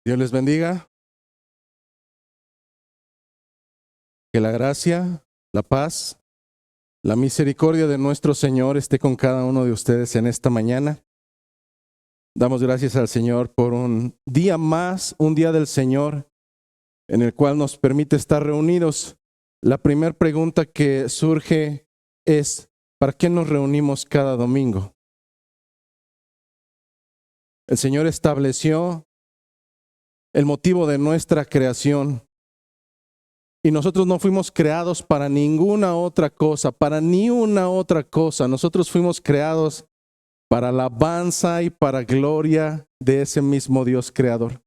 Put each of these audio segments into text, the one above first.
Dios les bendiga. Que la gracia, la paz, la misericordia de nuestro Señor esté con cada uno de ustedes en esta mañana. Damos gracias al Señor por un día más, un día del Señor, en el cual nos permite estar reunidos. La primera pregunta que surge es, ¿para qué nos reunimos cada domingo? El Señor estableció el motivo de nuestra creación. Y nosotros no fuimos creados para ninguna otra cosa, para ni una otra cosa. Nosotros fuimos creados para alabanza y para gloria de ese mismo Dios creador.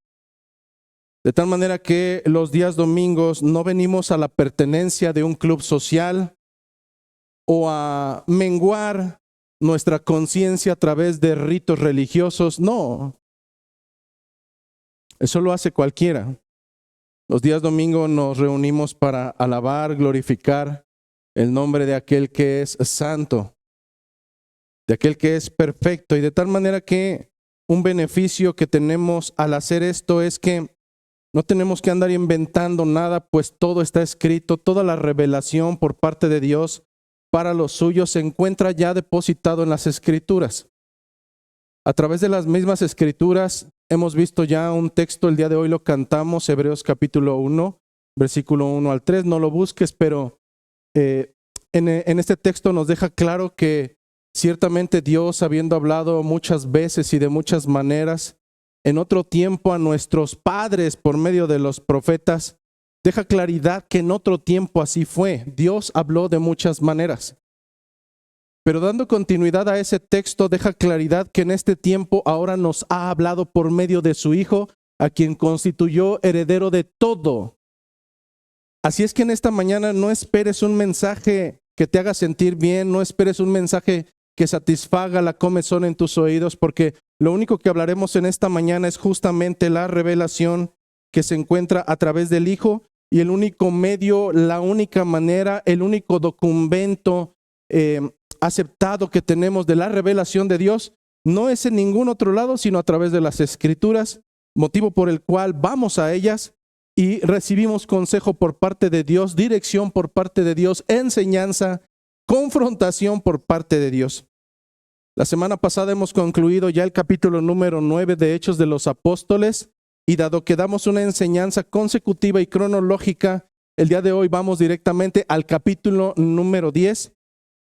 De tal manera que los días domingos no venimos a la pertenencia de un club social o a menguar nuestra conciencia a través de ritos religiosos. No, eso lo hace cualquiera. Los días domingos nos reunimos para alabar, glorificar el nombre de aquel que es santo, de aquel que es perfecto. Y de tal manera que un beneficio que tenemos al hacer esto es que no tenemos que andar inventando nada, pues todo está escrito, toda la revelación por parte de Dios para los suyos se encuentra ya depositado en las Escrituras. A través de las mismas Escrituras hemos visto ya un texto, el día de hoy lo cantamos, Hebreos capítulo 1, versículo 1 al 3, no lo busques, pero en este texto nos deja claro que ciertamente Dios, habiendo hablado muchas veces y de muchas maneras, en otro tiempo a nuestros padres por medio de los profetas, deja claridad que en otro tiempo así fue. Dios habló de muchas maneras. Pero dando continuidad a ese texto, deja claridad que en este tiempo ahora nos ha hablado por medio de su Hijo, a quien constituyó heredero de todo. Así es que en esta mañana no esperes un mensaje que te haga sentir bien, no esperes un mensaje que satisfaga la comezón en tus oídos, porque lo único que hablaremos en esta mañana es justamente la revelación que se encuentra a través del Hijo, y el único medio, la única manera, el único documento aceptado que tenemos de la revelación de Dios no es en ningún otro lado sino a través de las Escrituras, motivo por el cual vamos a ellas y recibimos consejo por parte de Dios, dirección por parte de Dios, enseñanza, confrontación por parte de Dios. La semana pasada hemos concluido ya el capítulo número 9 de Hechos de los Apóstoles, y dado que damos una enseñanza consecutiva y cronológica, el día de hoy vamos directamente al capítulo número 10,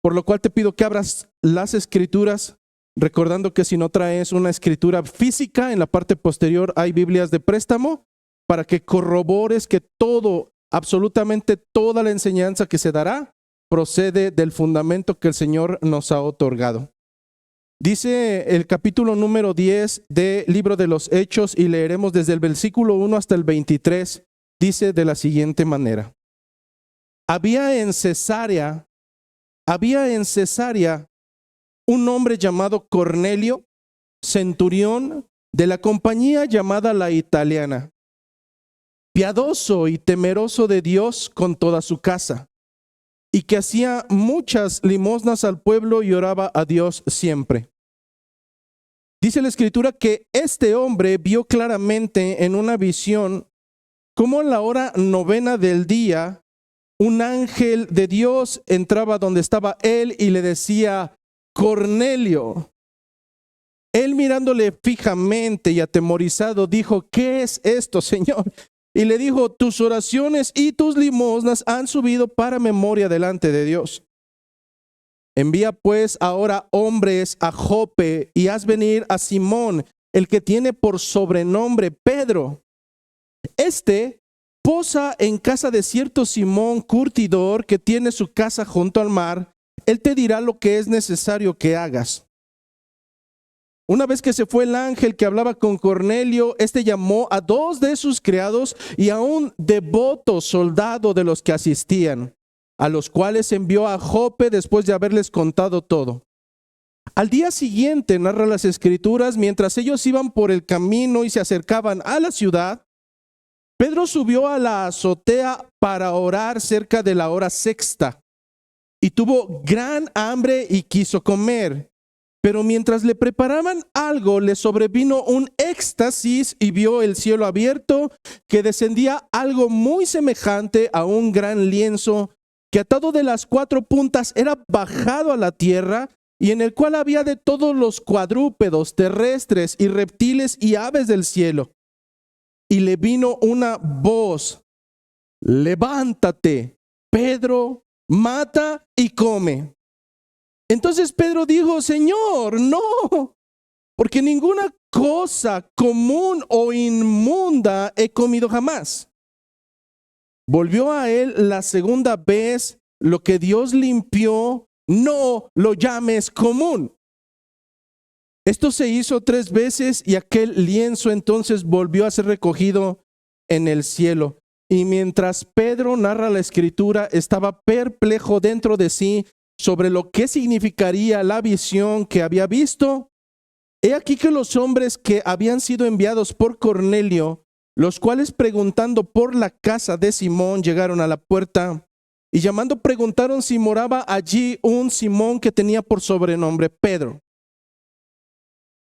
por lo cual te pido que abras las Escrituras, recordando que si no traes una escritura física, en la parte posterior hay Biblias de préstamo, para que corrobores que todo, absolutamente toda la enseñanza que se dará, procede del fundamento que el Señor nos ha otorgado. Dice el capítulo número 10 del libro de los Hechos, y leeremos desde el versículo 1 hasta el 23, dice de la siguiente manera: Había en Cesarea un hombre llamado Cornelio, centurión de la compañía llamada la Italiana, piadoso y temeroso de Dios con toda su casa, y que hacía muchas limosnas al pueblo y oraba a Dios siempre. Dice la Escritura que este hombre vio claramente en una visión cómo en la hora novena del día un ángel de Dios entraba donde estaba él y le decía: Cornelio. Él, mirándole fijamente y atemorizado, dijo: ¿qué es esto, Señor? Y le dijo: tus oraciones y tus limosnas han subido para memoria delante de Dios. Envía pues ahora hombres a Jope y haz venir a Simón, el que tiene por sobrenombre Pedro. Este posa en casa de cierto Simón curtidor, que tiene su casa junto al mar. Él te dirá lo que es necesario que hagas. Una vez que se fue el ángel que hablaba con Cornelio, este llamó a 2 de sus criados y a un devoto soldado de los que asistían, a los cuales envió a Jope después de haberles contado todo. Al día siguiente, narra las Escrituras, mientras ellos iban por el camino y se acercaban a la ciudad, Pedro subió a la azotea para orar cerca de la hora sexta, y tuvo gran hambre y quiso comer. Pero mientras le preparaban algo, le sobrevino un éxtasis y vio el cielo abierto, que descendía algo muy semejante a un gran lienzo, que atado de las 4 puntas era bajado a la tierra, y en el cual había de todos los cuadrúpedos, terrestres y reptiles y aves del cielo. Y le vino una voz: levántate, Pedro, mata y come. Entonces Pedro dijo: Señor, no, porque ninguna cosa común o inmunda he comido jamás. Volvió a él la segunda vez: lo que Dios limpió, no lo llames común. Esto se hizo 3 veces y aquel lienzo entonces volvió a ser recogido en el cielo. Y mientras Pedro narra la escritura, estaba perplejo dentro de sí sobre lo que significaría la visión que había visto. He aquí que los hombres que habían sido enviados por Cornelio, los cuales preguntando por la casa de Simón llegaron a la puerta, y llamando preguntaron si moraba allí un Simón que tenía por sobrenombre Pedro.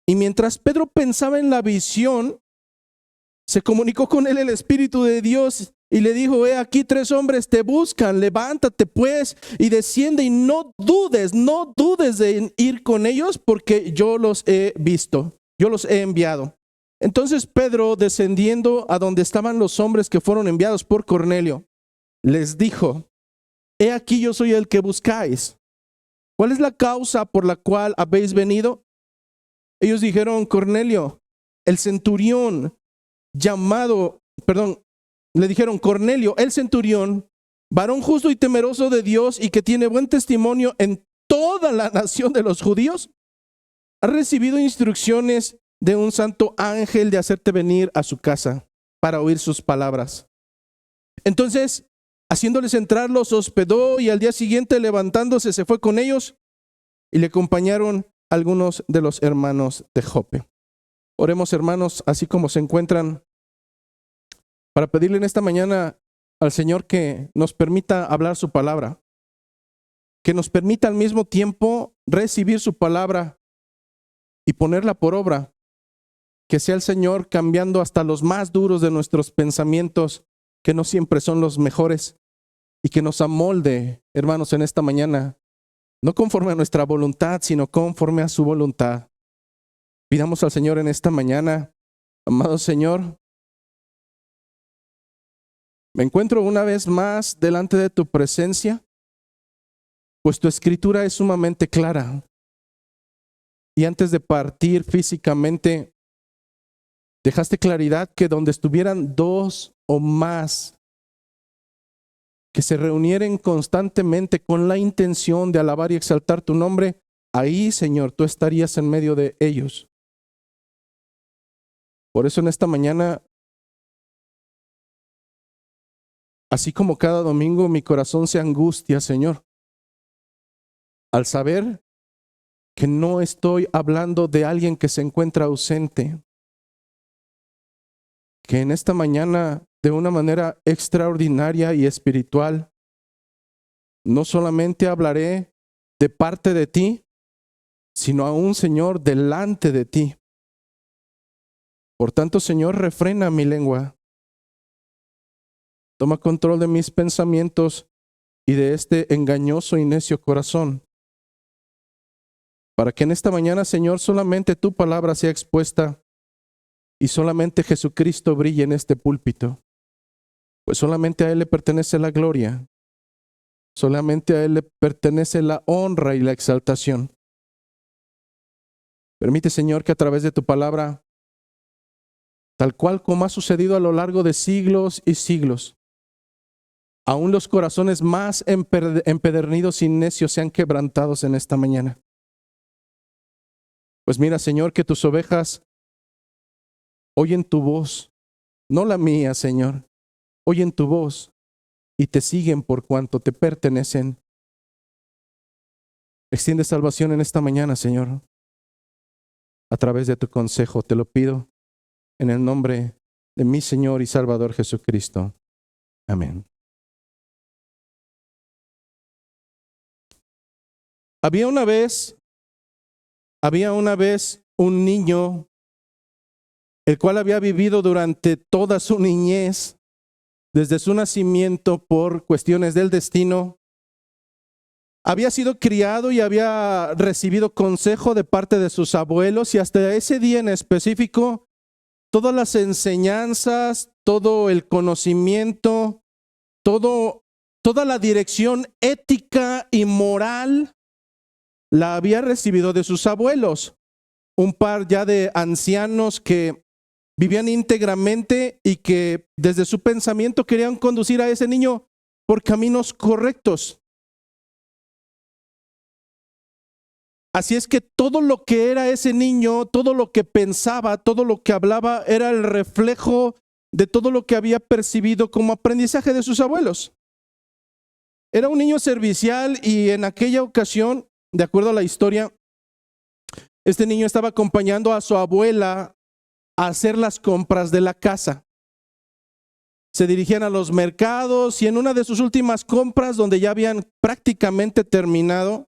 Y mientras Pedro pensaba en la visión, se comunicó con él el Espíritu de Dios y le dijo: he aquí 3 hombres te buscan, levántate pues y desciende, y no dudes de ir con ellos, porque yo los he visto, yo los he enviado. Entonces Pedro, descendiendo a donde estaban los hombres que fueron enviados por Cornelio, les dijo: he aquí yo soy el que buscáis. ¿Cuál es la causa por la cual habéis venido? Ellos dijeron: Cornelio, el centurión le dijeron: Cornelio, el centurión, varón justo y temeroso de Dios y que tiene buen testimonio en toda la nación de los judíos, ha recibido instrucciones de un santo ángel de hacerte venir a su casa para oír sus palabras. Entonces, haciéndoles entrar, los hospedó, y al día siguiente, levantándose, se fue con ellos, y le acompañaron algunos de los hermanos de Jope. Oremos, hermanos, así como se encuentran, para pedirle en esta mañana al Señor que nos permita hablar su palabra, que nos permita al mismo tiempo recibir su palabra y ponerla por obra, que sea el Señor cambiando hasta los más duros de nuestros pensamientos, que no siempre son los mejores, y que nos amolde, hermanos, en esta mañana, no conforme a nuestra voluntad, sino conforme a su voluntad. Pidamos al Señor en esta mañana: amado Señor, me encuentro una vez más delante de tu presencia, pues tu escritura es sumamente clara. Y antes de partir físicamente, dejaste claridad que donde estuvieran 2 o más que se reunieren constantemente con la intención de alabar y exaltar tu nombre, ahí, Señor, tú estarías en medio de ellos. Por eso en esta mañana, así como cada domingo, mi corazón se angustia, Señor, al saber que no estoy hablando de alguien que se encuentra ausente, que en esta mañana, de una manera extraordinaria y espiritual, no solamente hablaré de parte de ti, sino aún, Señor, delante de ti. Por tanto, Señor, refrena mi lengua. Toma control de mis pensamientos y de este engañoso y necio corazón, para que en esta mañana, Señor, solamente tu palabra sea expuesta y solamente Jesucristo brille en este púlpito, pues solamente a Él le pertenece la gloria, solamente a Él le pertenece la honra y la exaltación. Permite, Señor, que a través de tu palabra, tal cual como ha sucedido a lo largo de siglos y siglos, aún los corazones más empedernidos y necios sean quebrantados en esta mañana. Pues mira, Señor, que tus ovejas oyen tu voz, no la mía, Señor, oyen tu voz y te siguen por cuanto te pertenecen. Extiende salvación en esta mañana, Señor, a través de tu consejo. Te lo pido en el nombre de mi Señor y Salvador Jesucristo. Amén. Había una vez Había una vez un niño, el cual había vivido durante toda su niñez, desde su nacimiento por cuestiones del destino. Había sido criado y había recibido consejo de parte de sus abuelos, y hasta ese día en específico, todas las enseñanzas, todo el conocimiento, toda la dirección ética y moral la había recibido de sus abuelos, un par ya de ancianos que vivían íntegramente y que desde su pensamiento querían conducir a ese niño por caminos correctos. Así es que todo lo que era ese niño, todo lo que pensaba, todo lo que hablaba era el reflejo de todo lo que había percibido como aprendizaje de sus abuelos. Era un niño servicial y en aquella ocasión, de acuerdo a la historia, este niño estaba acompañando a su abuela a hacer las compras de la casa. Se dirigían a los mercados y en una de sus últimas compras, donde ya habían prácticamente terminado,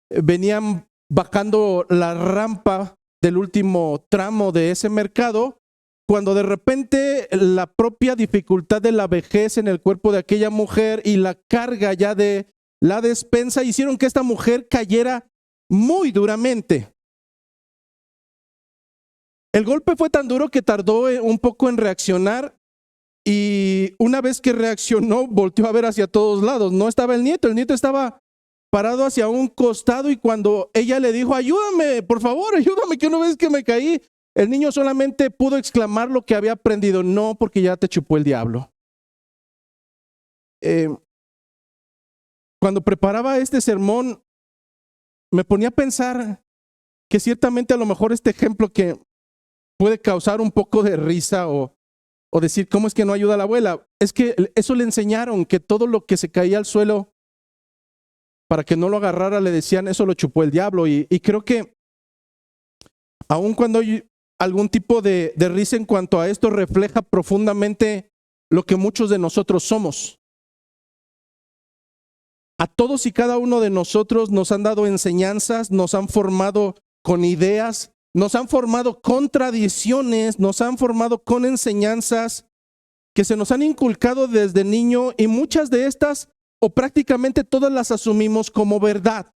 venían bajando la rampa del último tramo de ese mercado, cuando de repente la propia dificultad de la vejez en el cuerpo de aquella mujer y la carga ya de la despensa hicieron que esta mujer cayera muy duramente. El golpe fue tan duro que tardó un poco en reaccionar, y una vez que reaccionó volteó a ver hacia todos lados. No estaba el nieto estaba parado hacia un costado, y cuando ella le dijo: ayúdame, por favor, ayúdame, que no ves que me caí, el niño solamente pudo exclamar lo que había aprendido: no, porque ya te chupó el diablo. Cuando preparaba este sermón, me ponía a pensar que ciertamente a lo mejor este ejemplo que puede causar un poco de risa o decir cómo es que no ayuda a la abuela, es que eso le enseñaron, que todo lo que se caía al suelo, para que no lo agarrara, le decían: eso lo chupó el diablo. Y creo que aun cuando hay algún tipo de risa en cuanto a esto, refleja profundamente lo que muchos de nosotros somos. A todos y cada uno de nosotros nos han dado enseñanzas, nos han formado con ideas, nos han formado con tradiciones, nos han formado con enseñanzas que se nos han inculcado desde niño, y muchas de estas, o prácticamente todas, las asumimos como verdad.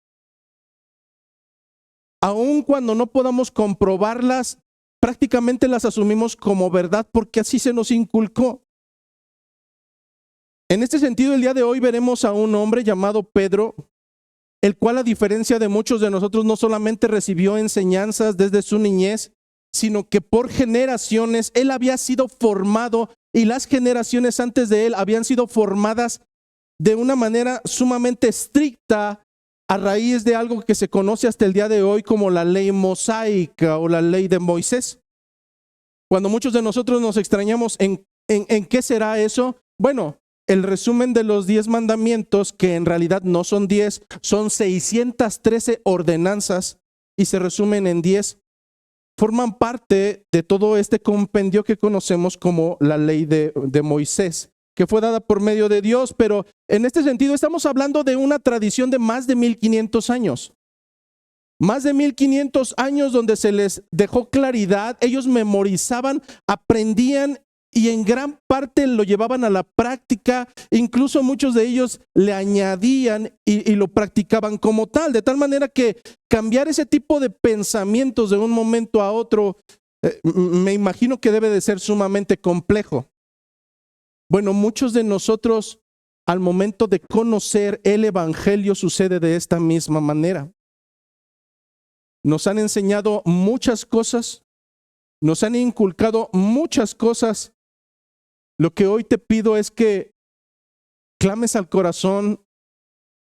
Aun cuando no podamos comprobarlas, prácticamente las asumimos como verdad porque así se nos inculcó. En este sentido, el día de hoy veremos a un hombre llamado Pedro, el cual, a diferencia de muchos de nosotros, no solamente recibió enseñanzas desde su niñez, sino que por generaciones él había sido formado, y las generaciones antes de él habían sido formadas de una manera sumamente estricta a raíz de algo que se conoce hasta el día de hoy como la ley mosaica o la ley de Moisés. Cuando muchos de nosotros nos extrañamos en qué será eso, bueno, el resumen de los 10 mandamientos, que en realidad no son 10, son 613 ordenanzas y se resumen en 10, forman parte de todo este compendio que conocemos como la ley de Moisés, que fue dada por medio de Dios. Pero en este sentido estamos hablando de una tradición de más de 1500 años. Más de 1500 años donde se les dejó claridad, ellos memorizaban, aprendían y en gran parte lo llevaban a la práctica. Incluso muchos de ellos le añadían y lo practicaban como tal, de tal manera que cambiar ese tipo de pensamientos de un momento a otro, me imagino que debe de ser sumamente complejo. Bueno, muchos de nosotros, al momento de conocer el evangelio, sucede de esta misma manera. Nos han enseñado muchas cosas, nos han inculcado muchas cosas. Lo que hoy te pido es que clames al corazón,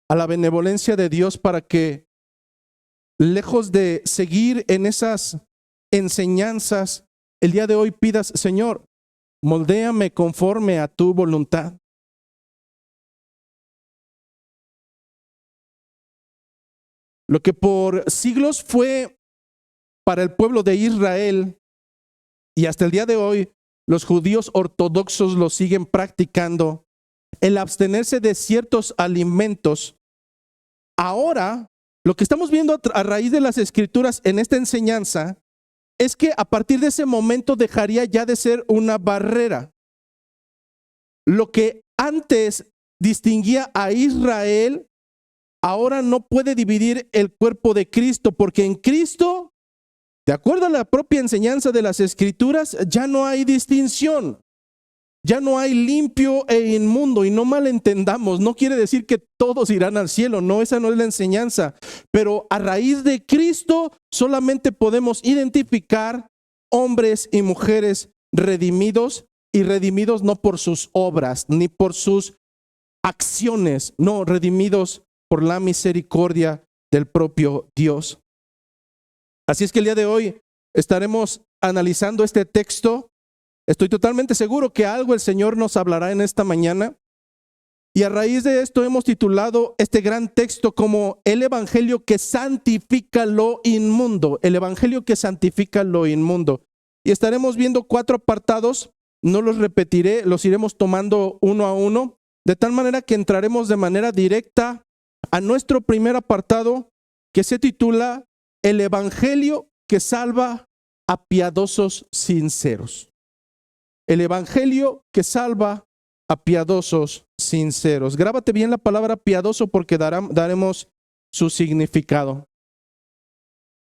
a la benevolencia de Dios, para que, lejos de seguir en esas enseñanzas, el día de hoy pidas: Señor, moldéame conforme a tu voluntad. Lo que por siglos fue para el pueblo de Israel, y hasta el día de hoy los judíos ortodoxos lo siguen practicando, el abstenerse de ciertos alimentos, ahora Lo que estamos viendo a raíz de las Escrituras en esta enseñanza es que a partir de ese momento dejaría ya de ser una barrera. Lo que antes distinguía a Israel, ahora no puede dividir el cuerpo de Cristo, porque en Cristo, de acuerdo a la propia enseñanza de las Escrituras, ya no hay distinción. Ya no hay limpio e inmundo, y no malentendamos, no quiere decir que todos irán al cielo, no, esa no es la enseñanza, pero a raíz de Cristo solamente podemos identificar hombres y mujeres redimidos, y redimidos no por sus obras ni por sus acciones, no, redimidos por la misericordia del propio Dios. Así es que el día de hoy estaremos analizando este texto. Estoy totalmente seguro que algo el Señor nos hablará en esta mañana. Y a raíz de esto hemos titulado este gran texto como el Evangelio que santifica lo inmundo. El Evangelio que santifica lo inmundo. Y estaremos viendo 4 apartados. No los repetiré, los iremos tomando uno a uno. De tal manera que entraremos de manera directa a nuestro primer apartado, que se titula El Evangelio que salva a piadosos sinceros. El Evangelio que salva a piadosos sinceros. Grábate bien la palabra piadoso porque daremos su significado.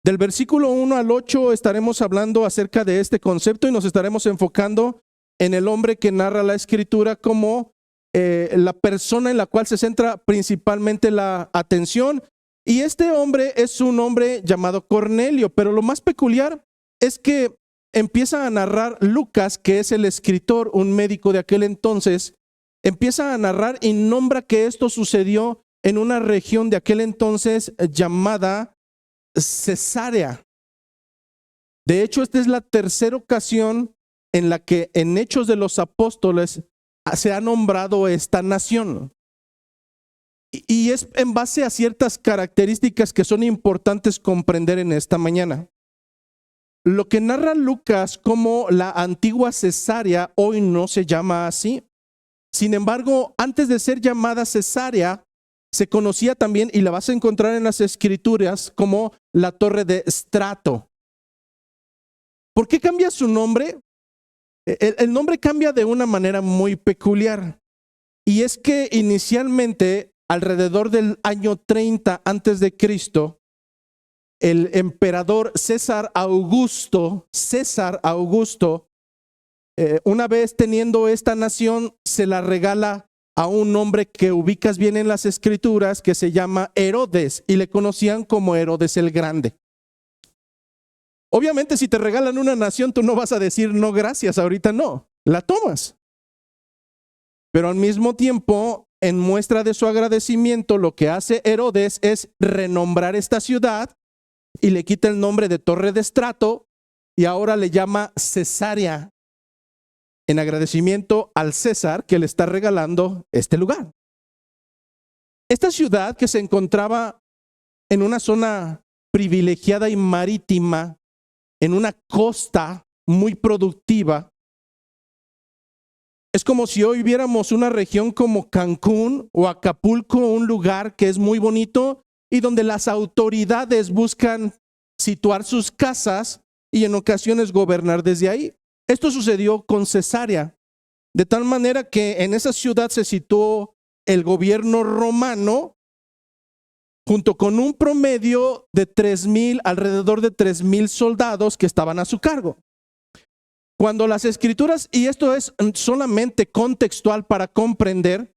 Del versículo 1 al 8 estaremos hablando acerca de este concepto y nos estaremos enfocando en el hombre que narra la Escritura como la persona en la cual se centra principalmente la atención. Y este hombre es un hombre llamado Cornelio, pero lo más peculiar es que empieza a narrar Lucas, que es el escritor, un médico de aquel entonces, empieza a narrar y nombra que esto sucedió en una región de aquel entonces llamada Cesarea. De hecho, esta es la tercera ocasión en la que en Hechos de los Apóstoles se ha nombrado esta nación. Y es en base a ciertas características que son importantes comprender en esta mañana. Lo que narra Lucas como la antigua Cesarea hoy no se llama así. Sin embargo, antes de ser llamada Cesarea, se conocía también, y la vas a encontrar en las Escrituras, como la Torre de Strato. ¿Por qué cambia su nombre? El nombre cambia de una manera muy peculiar. Y es que inicialmente, alrededor del año 30 antes de Cristo, el emperador César Augusto, una vez teniendo esta nación, se la regala a un hombre que ubicas bien en las Escrituras, que se llama Herodes, y le conocían como Herodes el Grande. Obviamente, si te regalan una nación, tú no vas a decir no gracias, ahorita no, la tomas. Pero al mismo tiempo, en muestra de su agradecimiento, lo que hace Herodes es renombrar esta ciudad y le quita el nombre de Torre de Strato y ahora le llama Cesarea, en agradecimiento al César que le está regalando este lugar. Esta ciudad, que se encontraba en una zona privilegiada y marítima, en una costa muy productiva, es como si hoy viéramos una región como Cancún o Acapulco, un lugar que es muy bonito y donde las autoridades buscan situar sus casas y en ocasiones gobernar desde ahí. Esto sucedió con Cesarea, de tal manera que en esa ciudad se situó el gobierno romano junto con un promedio de 3,000, alrededor de 3,000 soldados que estaban a su cargo. Cuando las Escrituras, y esto es solamente contextual para comprender,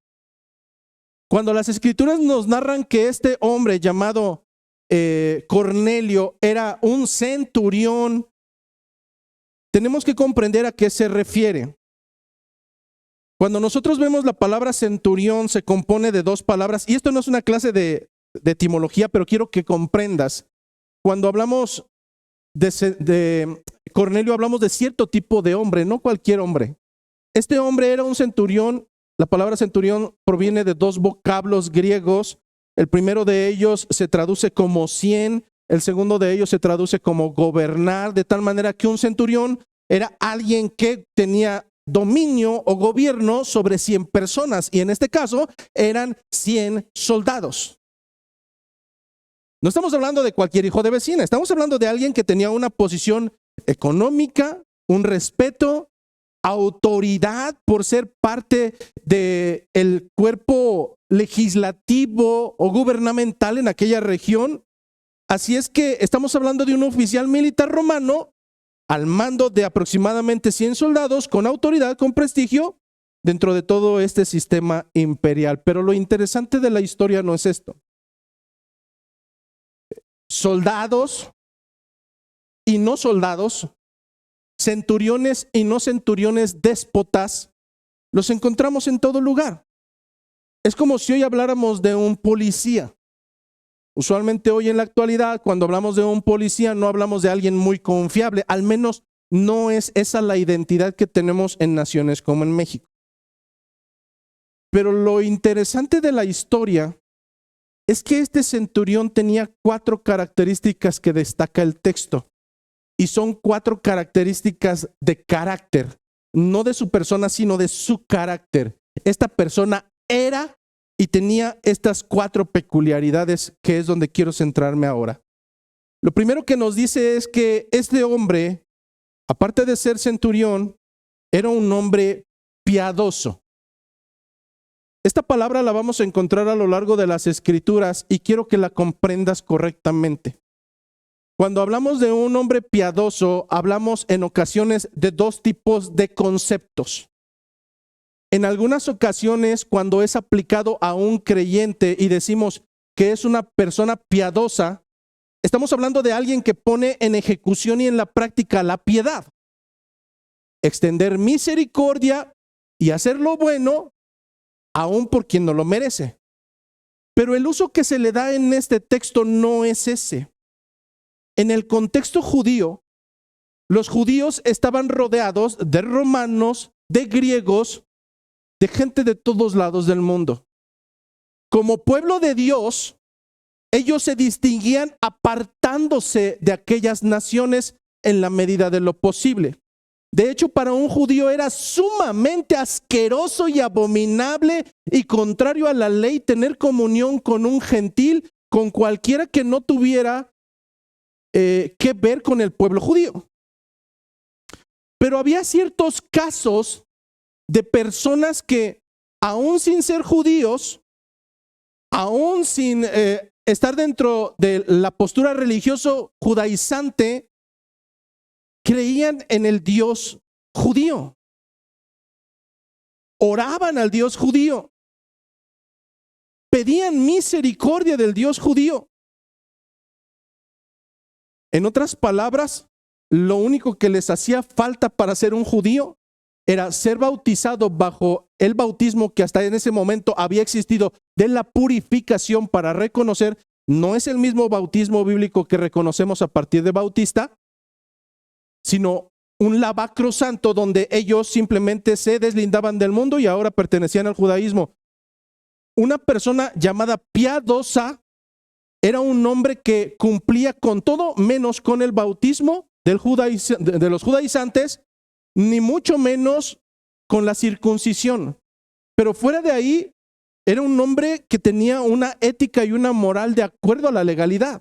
cuando las Escrituras nos narran que este hombre llamado Cornelio era un centurión, tenemos que comprender a qué se refiere. Cuando nosotros vemos la palabra centurión, se compone de 2 palabras, y esto no es una clase de etimología, pero quiero que comprendas. Cuando hablamos de Cornelio, hablamos de cierto tipo de hombre, no cualquier hombre. Este hombre era un centurión. La palabra centurión proviene de 2 vocablos griegos. El primero de ellos se traduce como 100, el segundo de ellos se traduce como gobernar, de tal manera que un centurión era alguien que tenía dominio o gobierno sobre 100 personas, y en este caso eran 100 soldados. No estamos hablando de cualquier hijo de vecina, estamos hablando de alguien que tenía una posición económica, un respeto, autoridad por ser parte del cuerpo legislativo o gubernamental en aquella región. Así es que estamos hablando de un oficial militar romano al mando de aproximadamente 100 soldados, con autoridad, con prestigio, dentro de todo este sistema imperial. Pero lo interesante de la historia no es esto. Soldados y no soldados, centuriones y no centuriones, déspotas, los encontramos en todo lugar. Es como si hoy habláramos de un policía. Usualmente hoy en la actualidad, cuando hablamos de un policía, no hablamos de alguien muy confiable, al menos no es esa la identidad que tenemos en naciones como en México. Pero lo interesante de la historia es que este centurión tenía 4 características que destaca el texto. Y son 4 características de carácter, no de su persona, sino de su carácter. Esta persona era y tenía estas 4 peculiaridades, que es donde quiero centrarme ahora. Lo primero que nos dice es que este hombre, aparte de ser centurión, era un hombre piadoso. Esta palabra la vamos a encontrar a lo largo de las Escrituras y quiero que la comprendas correctamente. Cuando hablamos de un hombre piadoso, hablamos en ocasiones de 2 tipos de conceptos. En algunas ocasiones, cuando es aplicado a un creyente y decimos que es una persona piadosa, estamos hablando de alguien que pone en ejecución y en la práctica la piedad. Extender misericordia y hacer lo bueno, aun por quien no lo merece. Pero el uso que se le da en este texto no es ese. En el contexto judío, los judíos estaban rodeados de romanos, de griegos, de gente de todos lados del mundo. Como pueblo de Dios, ellos se distinguían apartándose de aquellas naciones en la medida de lo posible. De hecho, para un judío era sumamente asqueroso y abominable y contrario a la ley tener comunión con un gentil, con cualquiera que no tuviera que ver con el pueblo judío. Pero había ciertos casos de personas que, aún sin ser judíos, aún sin estar dentro de la postura religioso judaizante, creían en el Dios judío. Oraban al Dios judío. Pedían misericordia del Dios judío. En otras palabras, lo único que les hacía falta para ser un judío era ser bautizado bajo el bautismo que hasta en ese momento había existido de la purificación para reconocer. No es el mismo bautismo bíblico que reconocemos a partir de Bautista, sino un lavacro santo donde ellos simplemente se deslindaban del mundo y ahora pertenecían al judaísmo. Una persona llamada piadosa era un hombre que cumplía con todo menos con el bautismo de los judaizantes, ni mucho menos con la circuncisión. Pero fuera de ahí, era un hombre que tenía una ética y una moral de acuerdo a la legalidad.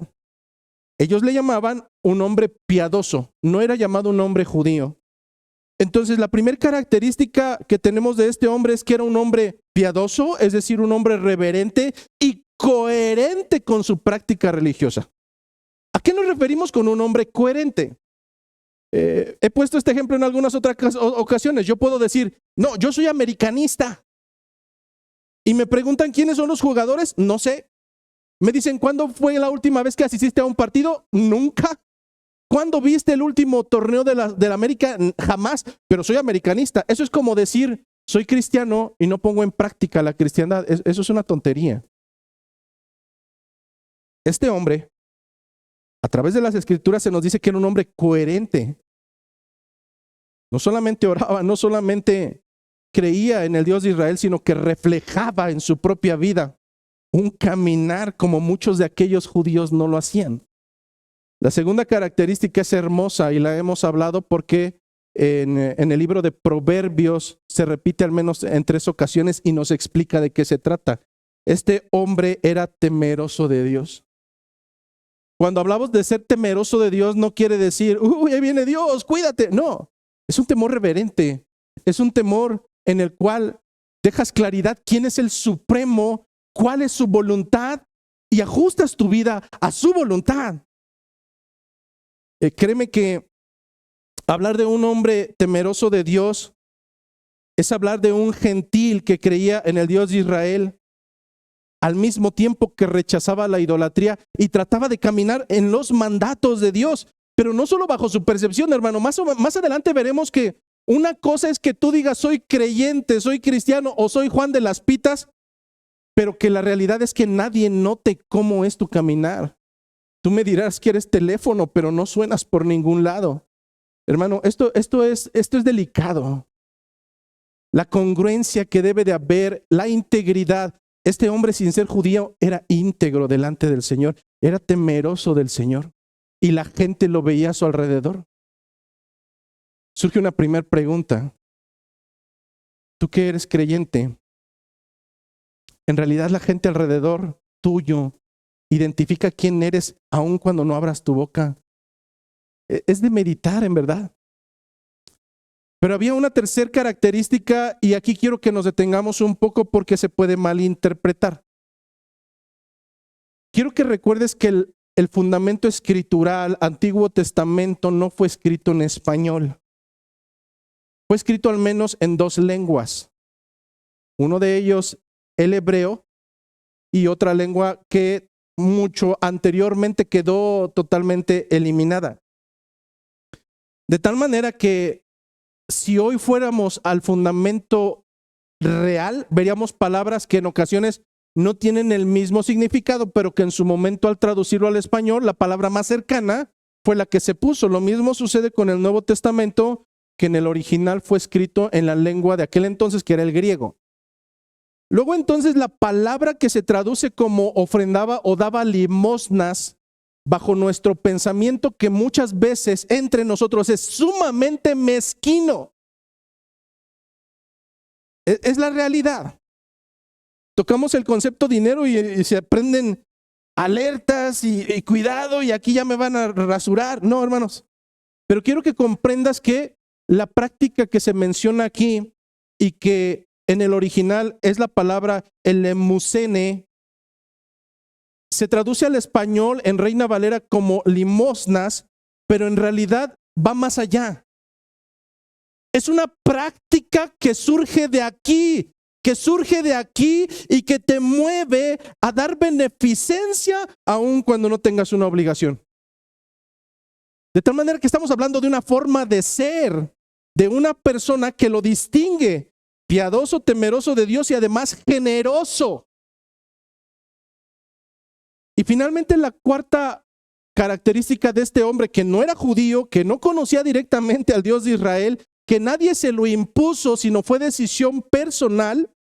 Ellos le llamaban un hombre piadoso, no era llamado un hombre judío. Entonces, la primera característica que tenemos de este hombre es que era un hombre piadoso, es decir, un hombre reverente y coherente con su práctica religiosa. ¿A qué nos referimos con un hombre coherente? He puesto este ejemplo en algunas otras ocasiones. Yo puedo decir, no, yo soy americanista. Y me preguntan quiénes son los jugadores, no sé. Me dicen, ¿cuándo fue la última vez que asististe a un partido? Nunca. ¿Cuándo viste el último torneo de la América? Jamás, pero soy americanista. Eso es como decir, soy cristiano y no pongo en práctica la cristiandad. Eso es una tontería. Este hombre, a través de las Escrituras se nos dice que era un hombre coherente. No solamente oraba, no solamente creía en el Dios de Israel, sino que reflejaba en su propia vida un caminar como muchos de aquellos judíos no lo hacían. La segunda característica es hermosa y la hemos hablado porque en el libro de Proverbios se repite al menos en 3 ocasiones y nos explica de qué se trata. Este hombre era temeroso de Dios. Cuando hablamos de ser temeroso de Dios, no quiere decir, uy, ahí viene Dios, cuídate. No, es un temor reverente. Es un temor en el cual dejas claridad quién es el supremo, cuál es su voluntad y ajustas tu vida a su voluntad. Créeme que hablar de un hombre temeroso de Dios es hablar de un gentil que creía en el Dios de Israel, al mismo tiempo que rechazaba la idolatría y trataba de caminar en los mandatos de Dios, pero no solo bajo su percepción, hermano. Más adelante veremos que una cosa es que tú digas soy creyente, soy cristiano o soy Juan de las Pitas, pero que la realidad es que nadie note cómo es tu caminar. Tú me dirás que eres teléfono, pero no suenas por ningún lado. Hermano, esto es delicado. La congruencia que debe de haber, la integridad. Este hombre, sin ser judío, era íntegro delante del Señor, era temeroso del Señor y la gente lo veía a su alrededor. Surge una primera pregunta. ¿Tú que eres creyente? En realidad la gente alrededor tuyo identifica quién eres aun cuando no abras tu boca. Es de meditar, en verdad. Pero había una tercera característica y aquí quiero que nos detengamos un poco porque se puede malinterpretar. Quiero que recuerdes que el fundamento escritural, Antiguo Testamento, no fue escrito en español. Fue escrito al menos en dos lenguas. Uno de ellos, el hebreo, y otra lengua que mucho anteriormente quedó totalmente eliminada. De tal manera que si hoy fuéramos al fundamento real, veríamos palabras que en ocasiones no tienen el mismo significado, pero que en su momento al traducirlo al español, la palabra más cercana fue la que se puso. Lo mismo sucede con el Nuevo Testamento, que en el original fue escrito en la lengua de aquel entonces, que era el griego. Luego entonces la palabra que se traduce como ofrendaba o daba limosnas, bajo nuestro pensamiento que muchas veces entre nosotros es sumamente mezquino. Es la realidad. Tocamos el concepto dinero y se prenden alertas y cuidado y aquí ya me van a rasurar. No, hermanos. Pero quiero que comprendas que la práctica que se menciona aquí y que en el original es la palabra elemusene, se traduce al español en Reina Valera como limosnas, pero en realidad va más allá. Es una práctica que surge de aquí y que te mueve a dar beneficencia aun cuando no tengas una obligación. De tal manera que estamos hablando de una forma de ser, de una persona que lo distingue, piadoso, temeroso de Dios y además generoso. Y finalmente la cuarta característica de este hombre, que no era judío, que no conocía directamente al Dios de Israel, que nadie se lo impuso, sino fue decisión personal.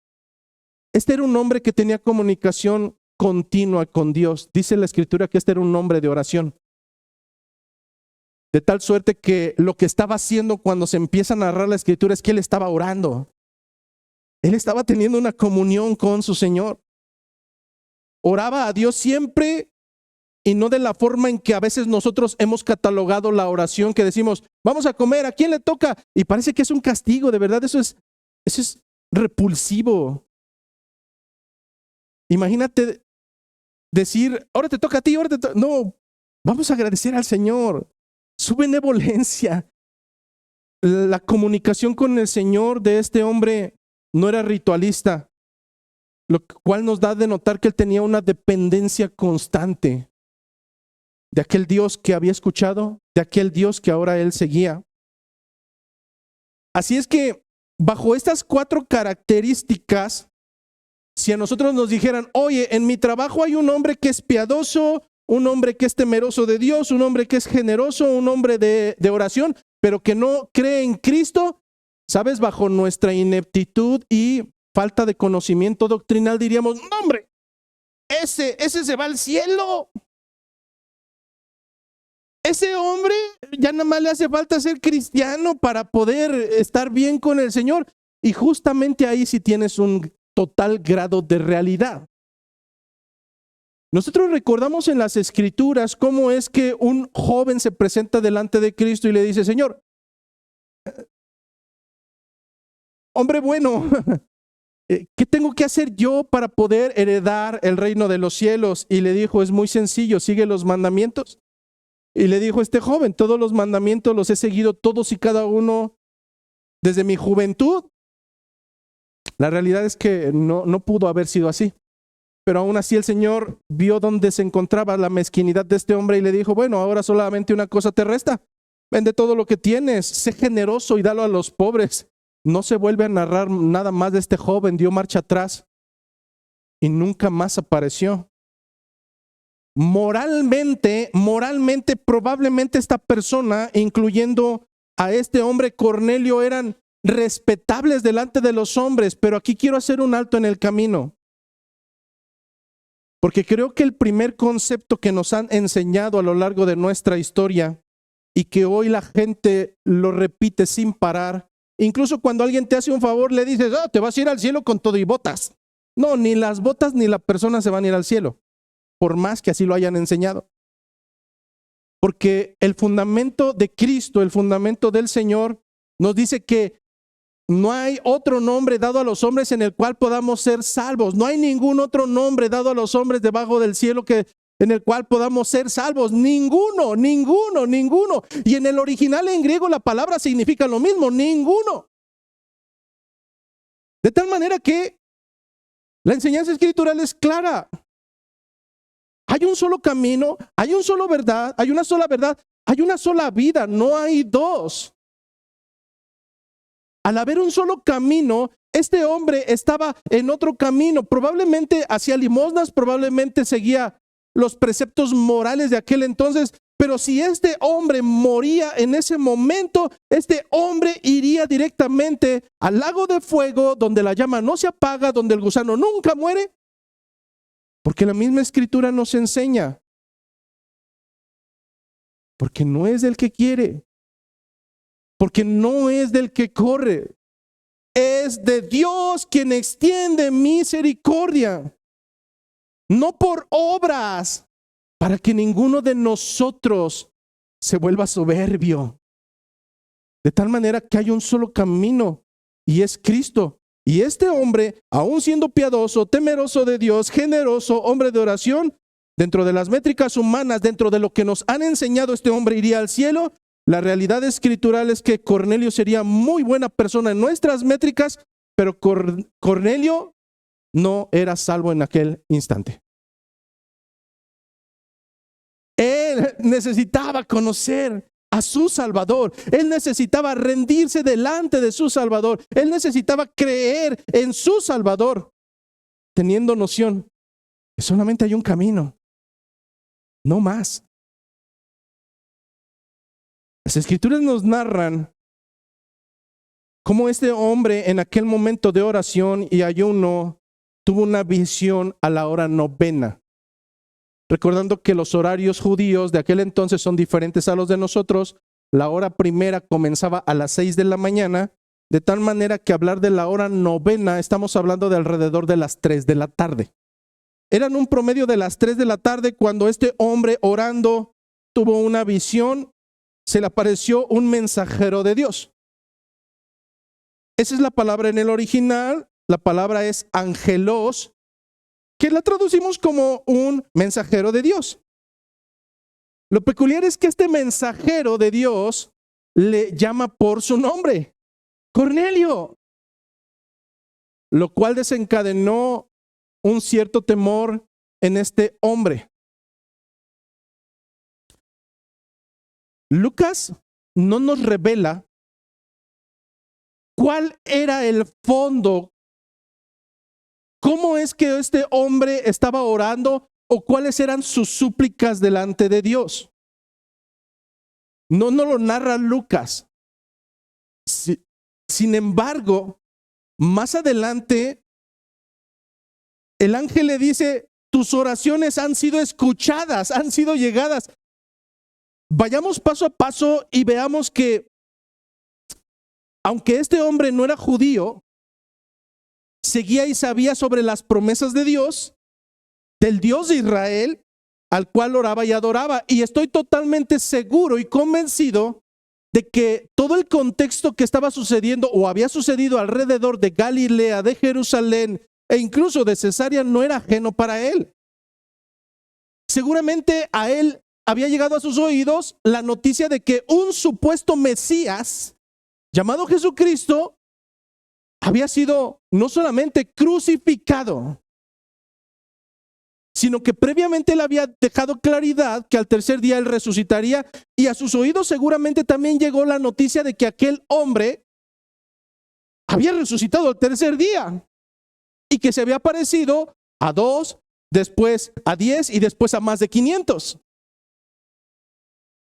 Este era un hombre que tenía comunicación continua con Dios. Dice la Escritura que este era un hombre de oración. De tal suerte que lo que estaba haciendo cuando se empieza a narrar la Escritura es que él estaba orando. Él estaba teniendo una comunión con su Señor. Oraba a Dios siempre y no de la forma en que a veces nosotros hemos catalogado la oración, que decimos, vamos a comer, ¿a quién le toca? Y parece que es un castigo, de verdad, eso es repulsivo. Imagínate decir, ahora te toca a ti, ahora te toca. No, vamos a agradecer al Señor, su benevolencia. La comunicación con el Señor de este hombre no era ritualista, lo cual nos da de notar que él tenía una dependencia constante de aquel Dios que había escuchado, de aquel Dios que ahora él seguía. Así es que bajo estas cuatro características, si a nosotros nos dijeran, oye, en mi trabajo hay un hombre que es piadoso, un hombre que es temeroso de Dios, un hombre que es generoso, un hombre de oración, pero que no cree en Cristo, ¿sabes? Bajo nuestra ineptitud y falta de conocimiento doctrinal diríamos, no hombre, ese se va al cielo. Ese hombre ya nada más le hace falta ser cristiano para poder estar bien con el Señor. Y justamente ahí sí tienes un total grado de realidad. Nosotros recordamos en las Escrituras cómo es que un joven se presenta delante de Cristo y le dice: Señor, hombre bueno, ¿qué tengo que hacer yo para poder heredar el reino de los cielos? Y le dijo: es muy sencillo, sigue los mandamientos. Y le dijo este joven: todos los mandamientos los he seguido todos y cada uno desde mi juventud. La realidad es que no pudo haber sido así. Pero aún así el Señor vio dónde se encontraba la mezquinidad de este hombre y le dijo: bueno, ahora solamente una cosa te resta. Vende todo lo que tienes, sé generoso y dalo a los pobres. No se vuelve a narrar nada más de este joven. Dio marcha atrás y nunca más apareció. Moralmente, probablemente esta persona, incluyendo a este hombre Cornelio, eran respetables delante de los hombres, pero aquí quiero hacer un alto en el camino. Porque creo que el primer concepto que nos han enseñado a lo largo de nuestra historia y que hoy la gente lo repite sin parar, incluso cuando alguien te hace un favor le dices: te vas a ir al cielo con todo y botas. No, ni las botas ni la persona se van a ir al cielo, por más que así lo hayan enseñado. Porque el fundamento de Cristo, el fundamento del Señor, nos dice que no hay otro nombre dado a los hombres en el cual podamos ser salvos. No hay ningún otro nombre dado a los hombres debajo del cielo en el cual podamos ser salvos. Ninguno. Y en el original en griego la palabra significa lo mismo: ninguno. De tal manera que la enseñanza escritural es clara. Hay un solo camino, hay una sola verdad, hay una sola vida, no hay dos. Al haber un solo camino, este hombre estaba en otro camino. Probablemente hacía limosnas, probablemente seguía los preceptos morales de aquel entonces. Pero si este hombre moría en ese momento, este hombre iría directamente al lago de fuego, donde la llama no se apaga, donde el gusano nunca muere. Porque la misma escritura nos enseña. Porque no es del que quiere. Porque no es del que corre. Es de Dios quien extiende misericordia. No por obras, para que ninguno de nosotros se vuelva soberbio. De tal manera que hay un solo camino, y es Cristo. Y este hombre, aún siendo piadoso, temeroso de Dios, generoso, hombre de oración, dentro de las métricas humanas, dentro de lo que nos han enseñado, este hombre iría al cielo. La realidad escritural es que Cornelio sería muy buena persona en nuestras métricas, pero Cornelio no era salvo en aquel instante. Él necesitaba conocer a su Salvador. Él necesitaba rendirse delante de su Salvador. Él necesitaba creer en su Salvador, teniendo noción que solamente hay un camino, no más. Las Escrituras nos narran cómo este hombre en aquel momento de oración y ayuno tuvo una visión a la hora novena. Recordando que los horarios judíos de aquel entonces son diferentes a los de nosotros, la hora primera comenzaba a las 6 de la mañana, de tal manera que hablar de la hora novena, estamos hablando de alrededor de las 3 de la tarde. Eran un promedio de las 3 de la tarde cuando este hombre orando tuvo una visión. Se le apareció un mensajero de Dios. Esa es la palabra en el original. La palabra es angelos, que la traducimos como un mensajero de Dios. Lo peculiar es que este mensajero de Dios le llama por su nombre: Cornelio, lo cual desencadenó un cierto temor en este hombre. Lucas no nos revela cuál era el fondo, cómo es que este hombre estaba orando o cuáles eran sus súplicas delante de Dios. No lo narra Lucas. Sin embargo, más adelante, el ángel le dice: tus oraciones han sido escuchadas, han sido llegadas. Vayamos paso a paso y veamos que, aunque este hombre no era judío, seguía y sabía sobre las promesas de Dios, del Dios de Israel, al cual oraba y adoraba. Y estoy totalmente seguro y convencido de que todo el contexto que estaba sucediendo o había sucedido alrededor de Galilea, de Jerusalén e incluso de Cesarea no era ajeno para él. Seguramente a él había llegado a sus oídos la noticia de que un supuesto Mesías llamado Jesucristo había sido no solamente crucificado, sino que previamente él había dejado claridad que al tercer día él resucitaría, y a sus oídos seguramente también llegó la noticia de que aquel hombre había resucitado al tercer día y que se había aparecido a 2, después a 10 y después a más de 500.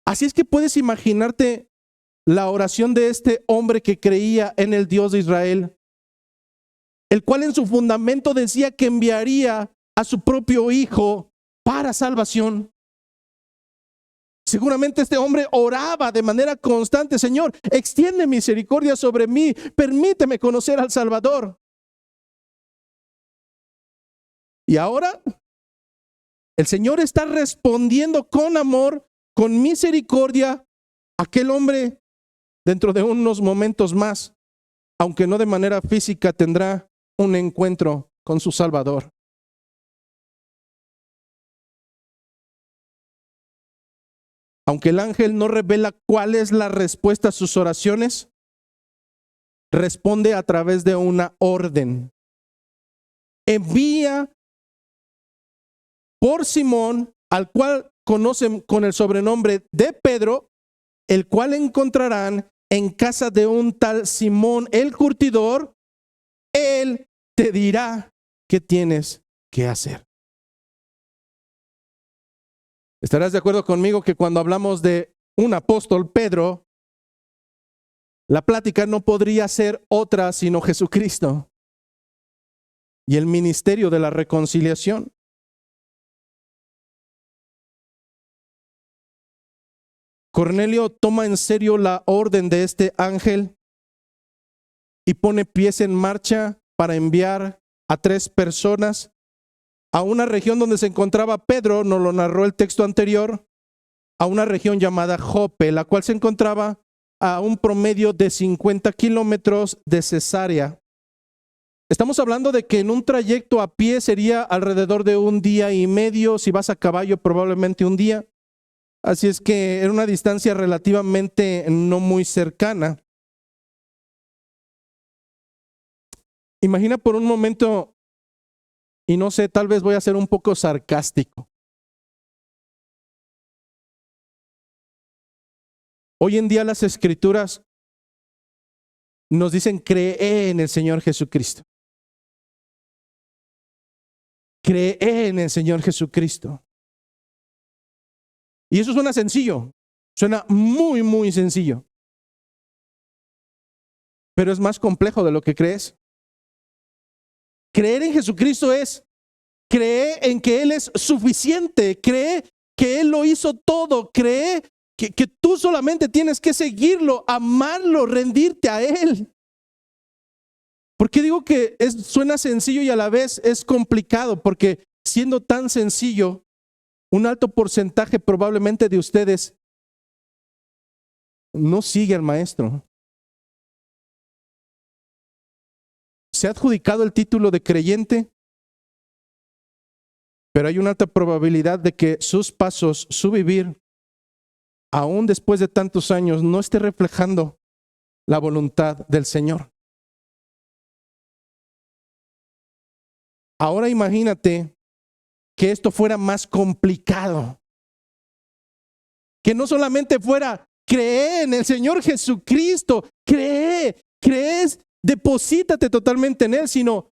Así es que puedes imaginarte la oración de este hombre que creía en el Dios de Israel, el cual en su fundamento decía que enviaría a su propio hijo para salvación. Seguramente este hombre oraba de manera constante: Señor, extiende misericordia sobre mí, permíteme conocer al Salvador. Y ahora el Señor está respondiendo con amor, con misericordia. Aquel hombre dentro de unos momentos más, aunque no de manera física, tendrá un encuentro con su Salvador. Aunque el ángel no revela cuál es la respuesta a sus oraciones, responde a través de una orden. Envía por Simón, al cual conocen con el sobrenombre de Pedro, el cual encontrarán en casa de un tal Simón el curtidor. Él te dirá qué tienes que hacer. ¿Estarás de acuerdo conmigo que cuando hablamos de un apóstol, Pedro, la plática no podría ser otra sino Jesucristo y el ministerio de la reconciliación? Cornelio toma en serio la orden de este ángel y pone pies en marcha para enviar a 3 personas a una región donde se encontraba Pedro, nos lo narró el texto anterior, a una región llamada Jope, la cual se encontraba a un promedio de 50 kilómetros de Cesarea. Estamos hablando de que en un trayecto a pie sería alrededor de 1 día y medio, si vas a caballo probablemente 1 día. Así es que era una distancia relativamente no muy cercana. Imagina por un momento, y no sé, tal vez voy a ser un poco sarcástico. Hoy en día las escrituras nos dicen: cree en el Señor Jesucristo. Cree en el Señor Jesucristo. Y eso suena sencillo, suena muy, muy sencillo. Pero es más complejo de lo que crees. Creer en Jesucristo es creer en que Él es suficiente, cree que Él lo hizo todo, cree que tú solamente tienes que seguirlo, amarlo, rendirte a Él. ¿Por qué digo que suena sencillo y a la vez es complicado? Porque siendo tan sencillo, un alto porcentaje probablemente de ustedes no sigue al maestro. Se ha adjudicado el título de creyente, pero hay una alta probabilidad de que sus pasos, su vivir, aún después de tantos años, no esté reflejando la voluntad del Señor. Ahora imagínate que esto fuera más complicado. Que no solamente fuera cree en el Señor Jesucristo, crees, deposítate totalmente en Él, sino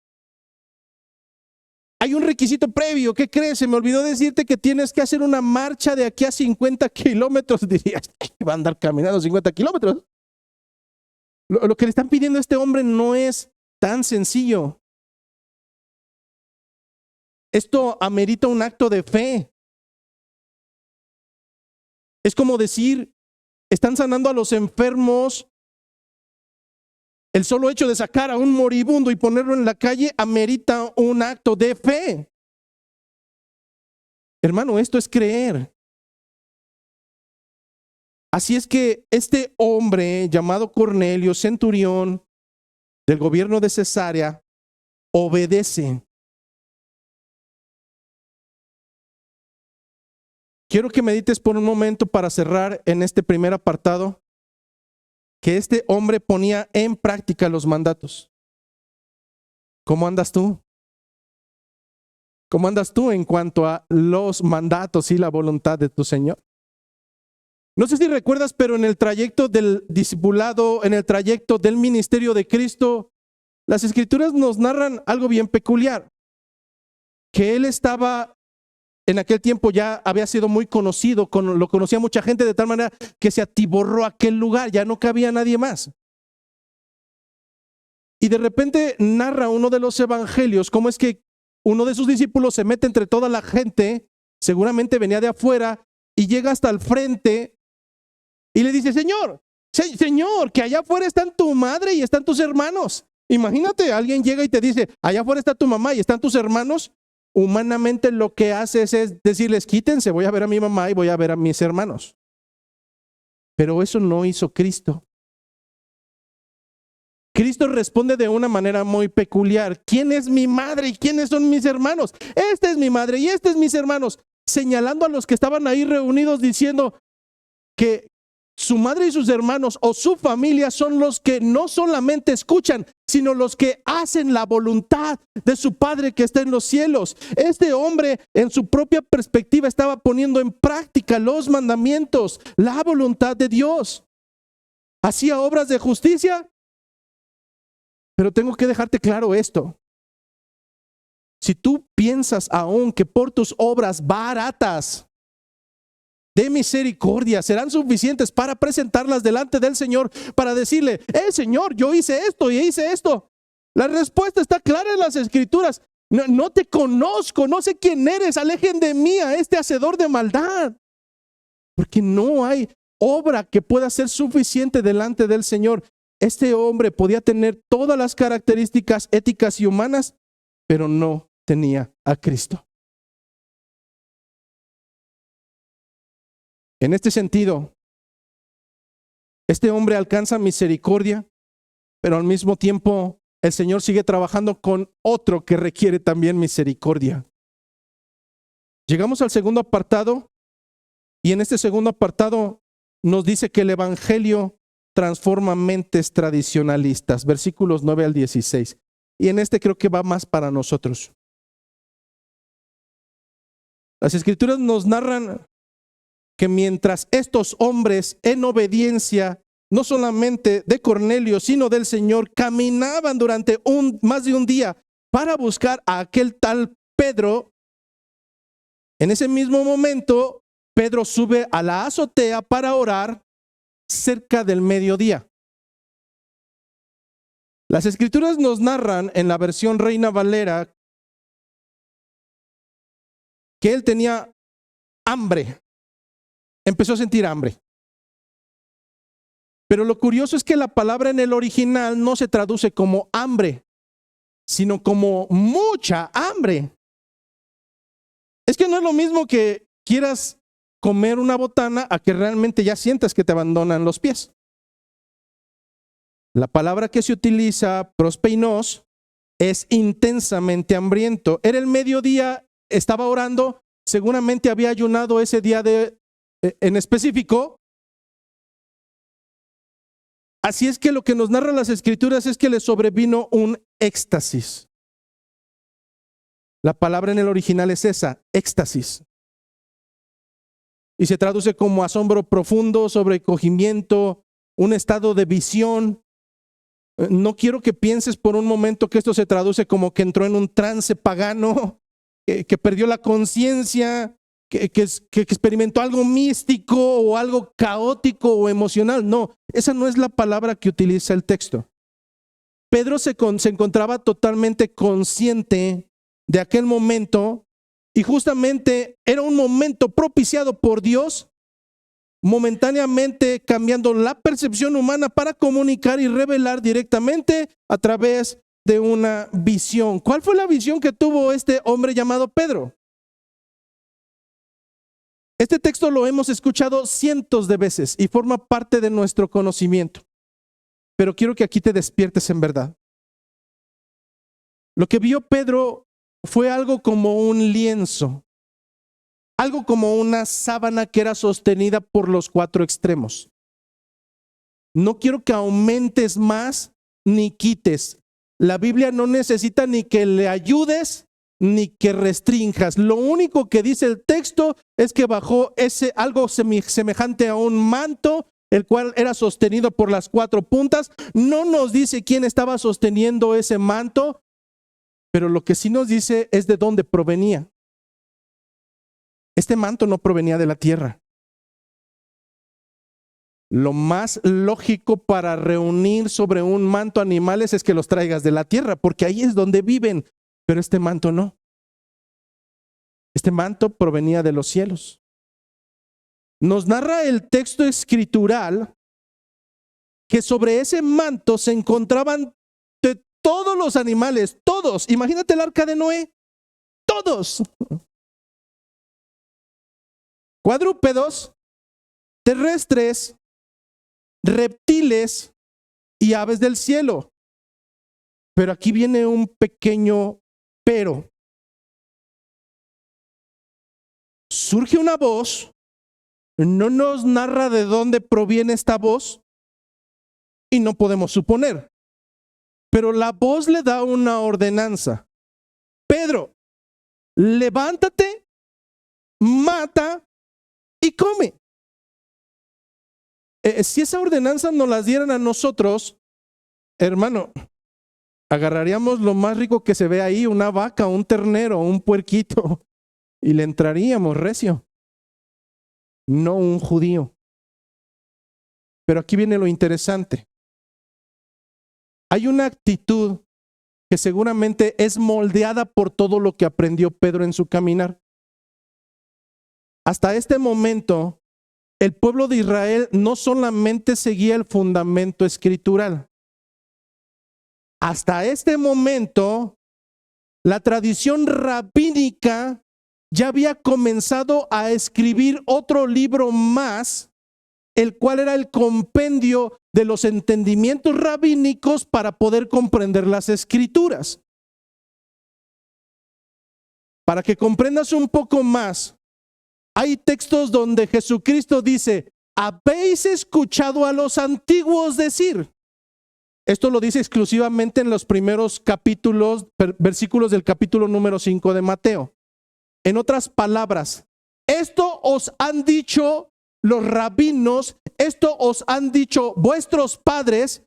hay un requisito previo. ¿Qué crees? Se me olvidó decirte que tienes que hacer una marcha de aquí a 50 kilómetros. Dirías, va a andar caminando 50 kilómetros. Lo que le están pidiendo a este hombre no es tan sencillo. Esto amerita un acto de fe. Es como decir, están sanando a los enfermos. El solo hecho de sacar a un moribundo y ponerlo en la calle amerita un acto de fe. Hermano, esto es creer. Así es que este hombre llamado Cornelio, centurión del gobierno de Cesarea, obedece. Quiero que medites por un momento para cerrar en este primer apartado, que este hombre ponía en práctica los mandatos. ¿Cómo andas tú? ¿Cómo andas tú en cuanto a los mandatos y la voluntad de tu Señor? No sé si recuerdas, pero en el trayecto del discipulado, en el trayecto del ministerio de Cristo, las Escrituras nos narran algo bien peculiar, que Él estaba, en aquel tiempo ya había sido muy conocido, lo conocía mucha gente de tal manera que se atiborró aquel lugar, ya no cabía nadie más. Y de repente narra uno de los evangelios cómo es que uno de sus discípulos se mete entre toda la gente, seguramente venía de afuera, y llega hasta el frente y le dice: Señor, Señor, que allá afuera están tu madre y están tus hermanos. Imagínate, alguien llega y te dice: allá afuera está tu mamá y están tus hermanos. Humanamente lo que haces es decirles: quítense, voy a ver a mi mamá y voy a ver a mis hermanos. Pero eso no hizo Cristo. Cristo responde de una manera muy peculiar: ¿quién es mi madre y quiénes son mis hermanos? Esta es mi madre y este es mis hermanos, señalando a los que estaban ahí reunidos, diciendo que su madre y sus hermanos o su familia son los que no solamente escuchan, sino los que hacen la voluntad de su Padre que está en los cielos. Este hombre, en su propia perspectiva, estaba poniendo en práctica los mandamientos, la voluntad de Dios. Hacía obras de justicia. Pero tengo que dejarte claro esto: si tú piensas aún que por tus obras baratas de misericordia serán suficientes para presentarlas delante del Señor, para decirle: Señor, yo hice esto y hice esto, la respuesta está clara en las Escrituras: no te conozco, no sé quién eres, alejen de mí a este hacedor de maldad. Porque no hay obra que pueda ser suficiente delante del Señor. Este hombre podía tener todas las características éticas y humanas, pero no tenía a Cristo. En este sentido, este hombre alcanza misericordia, pero al mismo tiempo el Señor sigue trabajando con otro que requiere también misericordia. Llegamos al segundo apartado, y en este segundo apartado nos dice que el Evangelio transforma mentes tradicionalistas, versículos 9 al 16. Y en este creo que va más para nosotros. Las Escrituras nos narran que mientras estos hombres, en obediencia no solamente de Cornelio, sino del Señor, caminaban durante más de un día para buscar a aquel tal Pedro, en ese mismo momento Pedro sube a la azotea para orar cerca del mediodía. Las Escrituras nos narran en la versión Reina Valera que él tenía hambre. Empezó a sentir hambre. Pero lo curioso es que la palabra en el original no se traduce como hambre, sino como mucha hambre. Es que no es lo mismo que quieras comer una botana a que realmente ya sientas que te abandonan los pies. La palabra que se utiliza, prospeinos, es intensamente hambriento. Era el mediodía, estaba orando, seguramente había ayunado ese día en específico. Así es que lo que nos narran las Escrituras es que le sobrevino un éxtasis. La palabra en el original es esa, éxtasis. Y se traduce como asombro profundo, sobrecogimiento, un estado de visión. No quiero que pienses por un momento que esto se traduce como que entró en un trance pagano, que perdió la conciencia, que experimentó algo místico o algo caótico o emocional. No, esa no es la palabra que utiliza el texto. Pedro se encontraba totalmente consciente de aquel momento, y justamente era un momento propiciado por Dios, momentáneamente cambiando la percepción humana para comunicar y revelar directamente a través de una visión. ¿Cuál fue la visión que tuvo este hombre llamado Pedro? Este texto lo hemos escuchado cientos de veces y forma parte de nuestro conocimiento. Pero quiero que aquí te despiertes en verdad. Lo que vio Pedro fue algo como un lienzo, algo como una sábana que era sostenida por los cuatro extremos. No quiero que aumentes más ni quites. La Biblia no necesita ni que le ayudes ni que restrinjas. Lo único que dice el texto es que bajó algo semejante a un manto, el cual era sostenido por las cuatro puntas. No nos dice quién estaba sosteniendo ese manto, pero lo que sí nos dice es de dónde provenía. Este manto no provenía de la tierra. Lo más lógico para reunir sobre un manto animales es que los traigas de la tierra, porque ahí es donde viven. Pero este manto no. Este manto provenía de los cielos. Nos narra el texto escritural que sobre ese manto se encontraban de todos los animales, todos. Imagínate el arca de Noé, todos. Cuadrúpedos, terrestres, reptiles y aves del cielo. Pero aquí viene un pequeño pero. Surge una voz, no nos narra de dónde proviene esta voz y no podemos suponer. Pero la voz le da una ordenanza. Pedro, levántate, mata y come. Si esa ordenanza nos la dieran a nosotros, hermano, agarraríamos lo más rico que se ve ahí, una vaca, un ternero, un puerquito, y le entraríamos recio. No un judío. Pero aquí viene lo interesante. Hay una actitud que seguramente es moldeada por todo lo que aprendió Pedro en su caminar. Hasta este momento, el pueblo de Israel no solamente seguía el fundamento escritural. Hasta este momento, la tradición rabínica ya había comenzado a escribir otro libro más, el cual era el compendio de los entendimientos rabínicos para poder comprender las escrituras. Para que comprendas un poco más, hay textos donde Jesucristo dice, ¿habéis escuchado a los antiguos decir? Esto lo dice exclusivamente en los primeros versículos del capítulo número 5 de Mateo. En otras palabras, esto os han dicho los rabinos, esto os han dicho vuestros padres.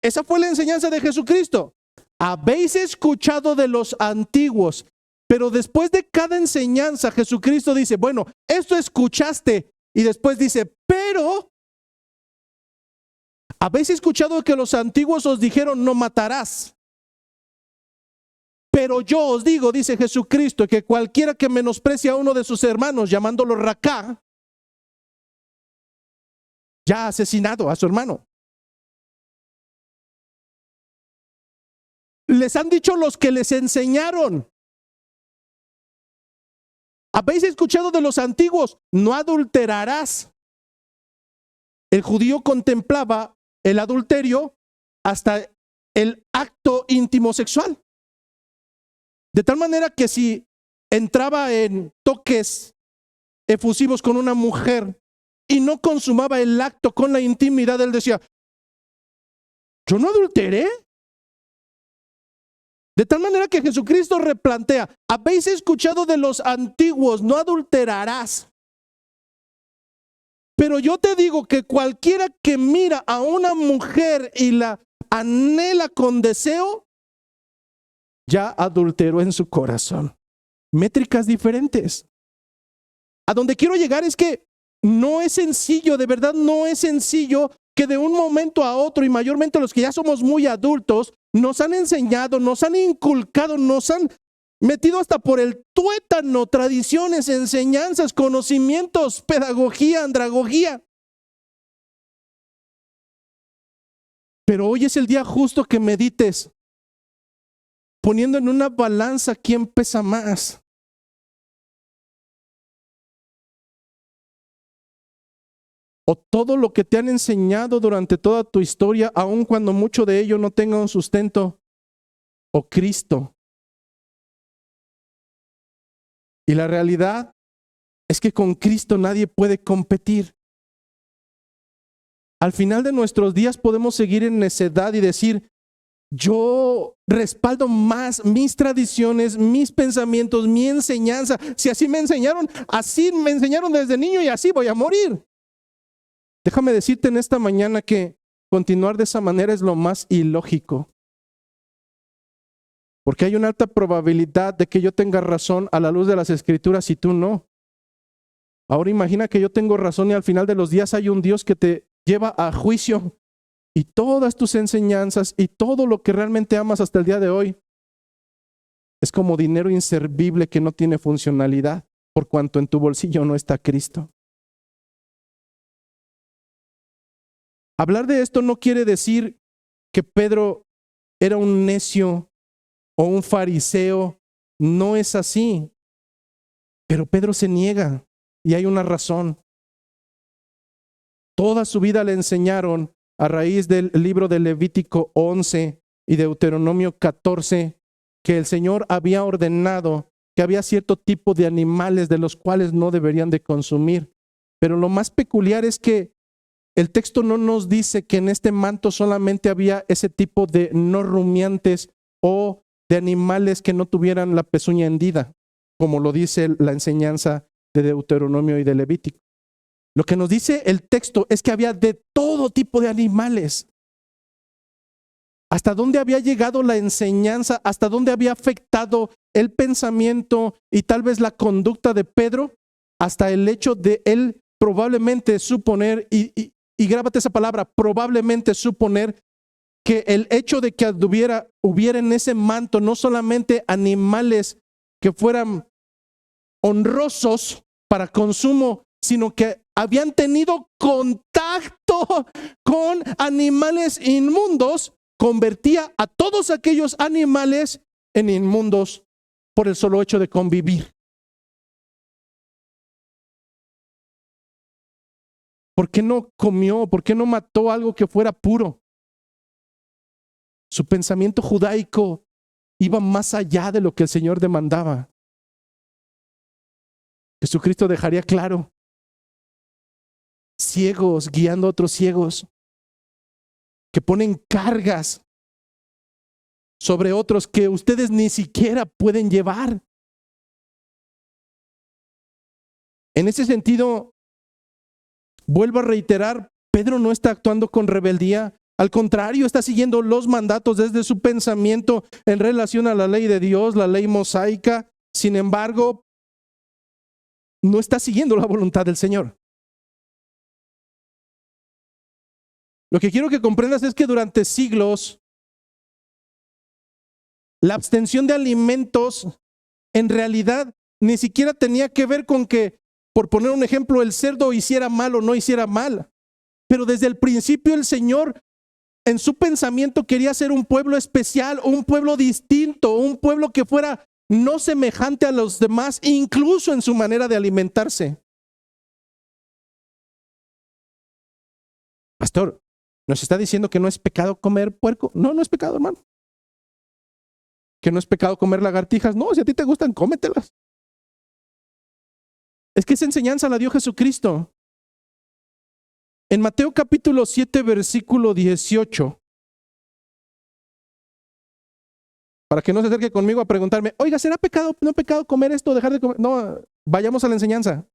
Esa fue la enseñanza de Jesucristo. Habéis escuchado de los antiguos, pero después de cada enseñanza Jesucristo dice, bueno, esto escuchaste, y después dice, pero habéis escuchado que los antiguos os dijeron no matarás. Pero yo os digo, dice Jesucristo, que cualquiera que menosprecie a uno de sus hermanos llamándolo racá, ya ha asesinado a su hermano. Les han dicho los que les enseñaron. Habéis escuchado de los antiguos, no adulterarás. El judío contemplaba el adulterio hasta el acto íntimo sexual. De tal manera que si entraba en toques efusivos con una mujer y no consumaba el acto con la intimidad, él decía, ¿yo no adulteré? De tal manera que Jesucristo replantea, habéis escuchado de los antiguos, no adulterarás. Pero yo te digo que cualquiera que mira a una mujer y la anhela con deseo, ya adulteró en su corazón. Métricas diferentes. A donde quiero llegar es que no es sencillo, de verdad no es sencillo que de un momento a otro, y mayormente los que ya somos muy adultos, nos han enseñado, nos han inculcado, nos han metido hasta por el tuétano tradiciones, enseñanzas, conocimientos, pedagogía, andragogía. Pero hoy es el día justo que medites, poniendo en una balanza quién pesa más. o todo lo que te han enseñado durante toda tu historia, aun cuando mucho de ello no tenga un sustento, o Cristo. Y la realidad es que con Cristo nadie puede competir. Al final de nuestros días podemos seguir en necedad y decir, yo respaldo más mis tradiciones, mis pensamientos, mi enseñanza. Si así me enseñaron desde niño y así voy a morir. Déjame decirte en esta mañana que continuar de esa manera es lo más ilógico. Porque hay una alta probabilidad de que yo tenga razón a la luz de las Escrituras y tú no. Ahora imagina que yo tengo razón y al final de los días hay un Dios que te lleva a juicio y todas tus enseñanzas y todo lo que realmente amas hasta el día de hoy es como dinero inservible que no tiene funcionalidad por cuanto en tu bolsillo no está Cristo. Hablar de esto no quiere decir que Pedro era un necio o un fariseo, no es así. Pero Pedro se niega y hay una razón. Toda su vida le enseñaron a raíz del libro de Levítico 11 y Deuteronomio 14 que el Señor había ordenado que había cierto tipo de animales de los cuales no deberían de consumir. Pero lo más peculiar es que el texto no nos dice que en este manto solamente había ese tipo de no rumiantes o de animales que no tuvieran la pezuña hendida, como lo dice la enseñanza de Deuteronomio y de Levítico. Lo que nos dice el texto es que había de todo tipo de animales. ¿Hasta dónde había llegado la enseñanza? ¿Hasta dónde había afectado el pensamiento y tal vez la conducta de Pedro? Hasta el hecho de él probablemente suponer, y grábate esa palabra, probablemente suponer que el hecho de que hubiera en ese manto no solamente animales que fueran honrosos para consumo, sino que habían tenido contacto con animales inmundos, convertía a todos aquellos animales en inmundos por el solo hecho de convivir. ¿Por qué no comió? ¿Por qué no mató algo que fuera puro? Su pensamiento judaico iba más allá de lo que el Señor demandaba. Jesucristo dejaría claro: ciegos guiando a otros ciegos, que ponen cargas sobre otros que ustedes ni siquiera pueden llevar. En ese sentido, vuelvo a reiterar, Pedro no está actuando con rebeldía. Al contrario, está siguiendo los mandatos desde su pensamiento en relación a la ley de Dios, la ley mosaica. Sin embargo, no está siguiendo la voluntad del Señor. Lo que quiero que comprendas es que durante siglos, la abstención de alimentos en realidad ni siquiera tenía que ver con que, por poner un ejemplo, el cerdo hiciera mal o no hiciera mal. Pero desde el principio el Señor en su pensamiento quería ser un pueblo especial, un pueblo distinto, un pueblo que fuera no semejante a los demás, incluso en su manera de alimentarse. Pastor, ¿nos está diciendo que no es pecado comer puerco? No, no es pecado, hermano. ¿Que no es pecado comer lagartijas? No, si a ti te gustan, cómetelas. Es que esa enseñanza la dio Jesucristo. En Mateo capítulo 7, versículo 18. Para que no se acerque conmigo a preguntarme, oiga, ¿será pecado, no pecado comer esto, dejar de comer? No, vayamos a la enseñanza.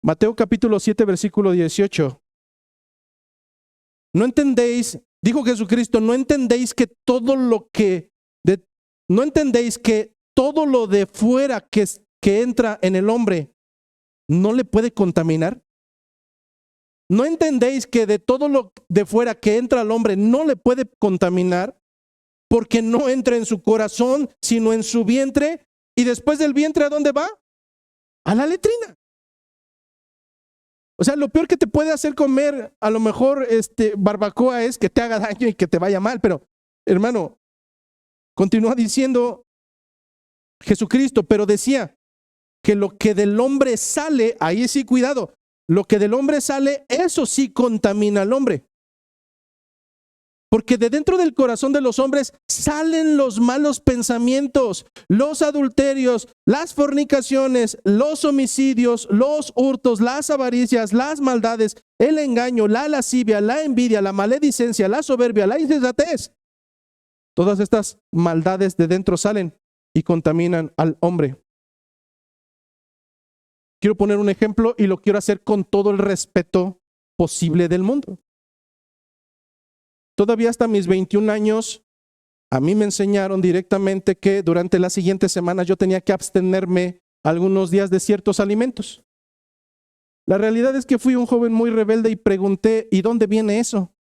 Mateo capítulo 7, versículo 18. No entendéis, dijo Jesucristo, no entendéis que todo lo de fuera que entra en el hombre no le puede contaminar. ¿No entendéis que de todo lo de fuera que entra al hombre no le puede contaminar? Porque no entra en su corazón, sino en su vientre. Y después del vientre, ¿a dónde va? A la letrina. O sea, lo peor que te puede hacer comer a lo mejor barbacoa es que te haga daño y que te vaya mal. Pero, hermano, continúa diciendo Jesucristo, pero decía que lo que del hombre sale, ahí sí cuidado, lo que del hombre sale, eso sí contamina al hombre. Porque de dentro del corazón de los hombres salen los malos pensamientos, los adulterios, las fornicaciones, los homicidios, los hurtos, las avaricias, las maldades, el engaño, la lascivia, la envidia, la maledicencia, la soberbia, la insensatez. Todas estas maldades de dentro salen y contaminan al hombre. Quiero poner un ejemplo y lo quiero hacer con todo el respeto posible del mundo. Todavía hasta mis 21 años, a mí me enseñaron directamente que durante las siguientes semanas yo tenía que abstenerme algunos días de ciertos alimentos. La realidad es que fui un joven muy rebelde y pregunté, ¿y dónde viene eso?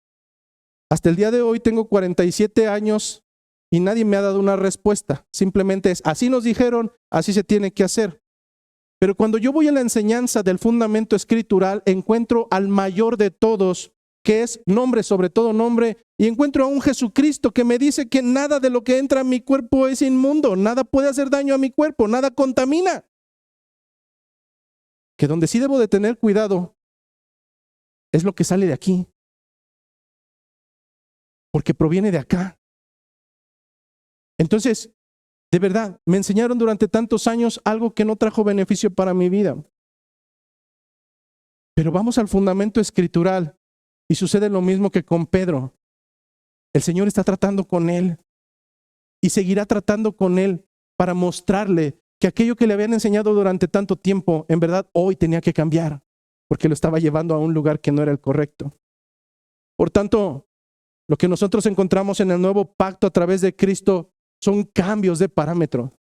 Hasta el día de hoy tengo 47 años y nadie me ha dado una respuesta. Simplemente es, así nos dijeron, así se tiene que hacer. Pero cuando yo voy a la enseñanza del fundamento escritural, encuentro al mayor de todos, que es nombre sobre todo nombre, y encuentro a un Jesucristo que me dice que nada de lo que entra a mi cuerpo es inmundo, nada puede hacer daño a mi cuerpo, nada contamina. Que donde sí debo de tener cuidado es lo que sale de aquí, porque proviene de acá. Entonces, de verdad, me enseñaron durante tantos años algo que no trajo beneficio para mi vida. Pero vamos al fundamento escritural y sucede lo mismo que con Pedro. El Señor está tratando con él y seguirá tratando con él para mostrarle que aquello que le habían enseñado durante tanto tiempo, en verdad hoy tenía que cambiar, porque lo estaba llevando a un lugar que no era el correcto. Por tanto, lo que nosotros encontramos en el nuevo pacto a través de Cristo son cambios de parámetro.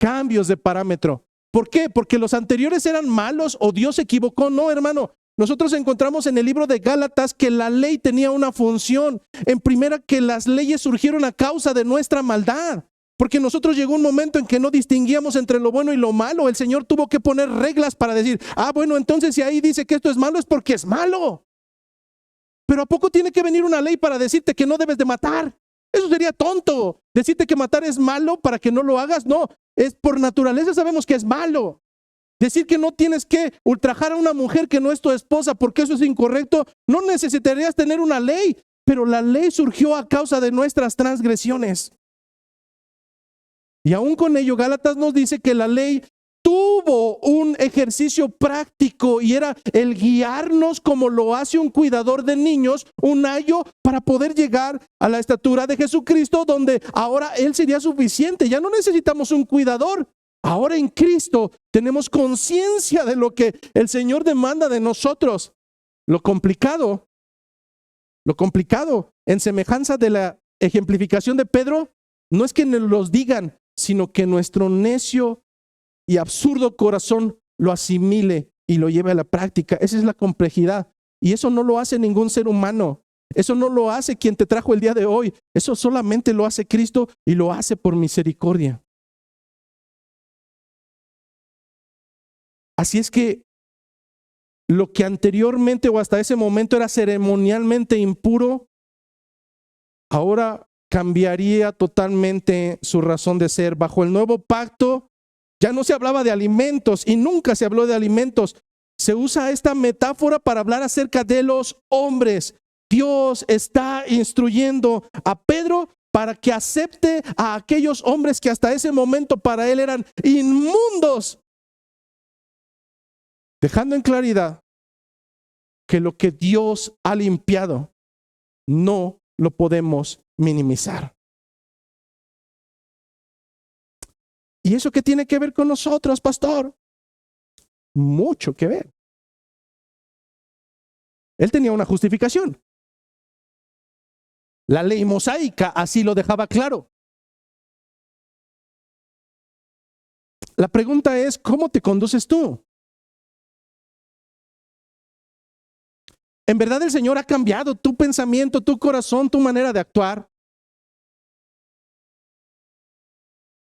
Cambios de parámetro. ¿Por qué? ¿Porque los anteriores eran malos o Dios se equivocó? No, hermano. Nosotros encontramos en el libro de Gálatas que la ley tenía una función. En primera, que las leyes surgieron a causa de nuestra maldad. Porque nosotros llegó un momento en que no distinguíamos entre lo bueno y lo malo. El Señor tuvo que poner reglas para decir, bueno, entonces si ahí dice que esto es malo es porque es malo. Pero ¿a poco tiene que venir una ley para decirte que no debes de matar? Eso sería tonto. Decirte que matar es malo para que no lo hagas, no. Es por naturaleza sabemos que es malo. Decir que no tienes que ultrajar a una mujer que no es tu esposa porque eso es incorrecto, no necesitarías tener una ley, pero la ley surgió a causa de nuestras transgresiones. Y aún con ello, Gálatas nos dice que la ley tuvo un ejercicio práctico y era el guiarnos como lo hace un cuidador de niños, un ayo para poder llegar a la estatura de Jesucristo, donde ahora Él sería suficiente. Ya no necesitamos un cuidador. Ahora en Cristo tenemos conciencia de lo que el Señor demanda de nosotros. Lo complicado en semejanza de la ejemplificación de Pedro, no es que nos los digan, sino que nuestro necio y absurdo corazón lo asimile y lo lleve a la práctica. Esa es la complejidad. Y eso no lo hace ningún ser humano. Eso no lo hace quien te trajo el día de hoy. Eso solamente lo hace Cristo y lo hace por misericordia. Así es que lo que anteriormente o hasta ese momento era ceremonialmente impuro, ahora cambiaría totalmente su razón de ser. Bajo el nuevo pacto ya no se hablaba de alimentos y nunca se habló de alimentos. Se usa esta metáfora para hablar acerca de los hombres. Dios está instruyendo a Pedro para que acepte a aquellos hombres que hasta ese momento para él eran inmundos, dejando en claridad que lo que Dios ha limpiado no lo podemos minimizar. ¿Y eso qué tiene que ver con nosotros, pastor? Mucho que ver. Él tenía una justificación. La ley mosaica así lo dejaba claro. La pregunta es, ¿cómo te conduces tú? ¿En verdad el Señor ha cambiado tu pensamiento, tu corazón, tu manera de actuar?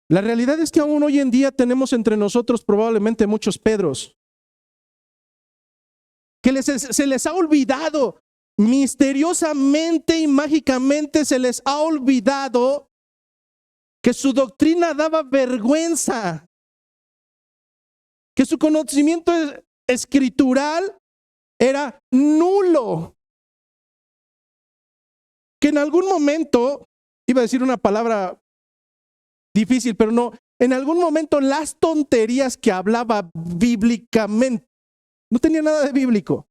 La realidad es que aún hoy en día tenemos entre nosotros probablemente muchos Pedros que se les ha olvidado, misteriosamente y mágicamente se les ha olvidado que su doctrina daba vergüenza, que su conocimiento escritural era nulo. Que en algún momento, iba a decir una palabra difícil, pero no, en algún momento las tonterías que hablaba bíblicamente no tenía nada de bíblico.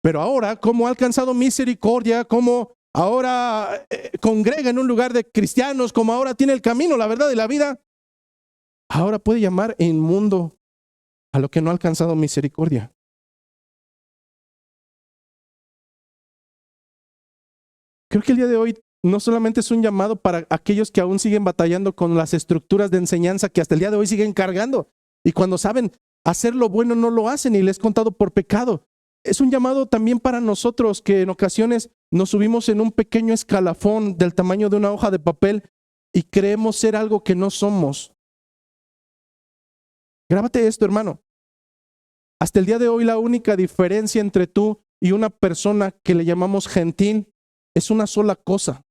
Pero ahora, como ha alcanzado misericordia, como ahora congrega en un lugar de cristianos, como ahora tiene el camino, la verdad y la vida, ahora puede llamar inmundo a lo que no ha alcanzado misericordia. Creo que el día de hoy no solamente es un llamado para aquellos que aún siguen batallando con las estructuras de enseñanza que hasta el día de hoy siguen cargando. Y cuando saben hacer lo bueno no lo hacen y les es contado por pecado. Es un llamado también para nosotros que en ocasiones nos subimos en un pequeño escalafón del tamaño de una hoja de papel y creemos ser algo que no somos. Grábate esto, hermano. Hasta el día de hoy la única diferencia entre tú y una persona que le llamamos gentil es una sola cosa: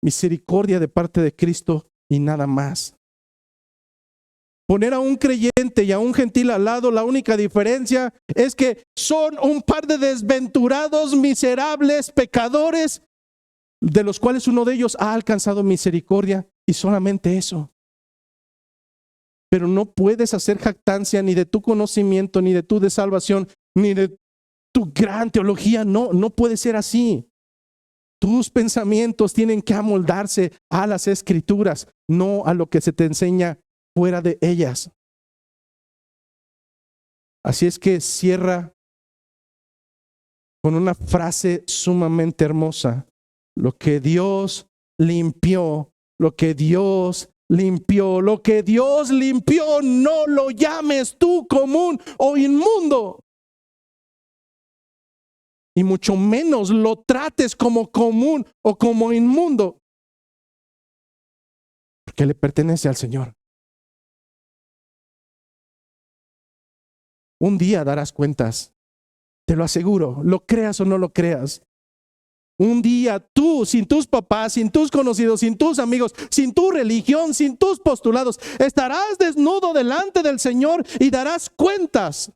misericordia de parte de Cristo y nada más. Poner a un creyente y a un gentil al lado, la única diferencia es que son un par de desventurados, miserables, pecadores, de los cuales uno de ellos ha alcanzado misericordia y solamente eso. Pero no puedes hacer jactancia ni de tu conocimiento, ni de tu de salvación, ni de tu gran teología. No puede ser así. Tus pensamientos tienen que amoldarse a las escrituras, no a lo que se te enseña fuera de ellas. Así es que cierra con una frase sumamente hermosa: lo que Dios limpió, lo que Dios limpió, lo que Dios limpió, no lo llames tú común o inmundo. Y mucho menos lo trates como común o como inmundo, porque le pertenece al Señor. Un día darás cuentas, te lo aseguro, lo creas o no lo creas. Un día tú, sin tus papás, sin tus conocidos, sin tus amigos, sin tu religión, sin tus postulados, estarás desnudo delante del Señor y darás cuentas.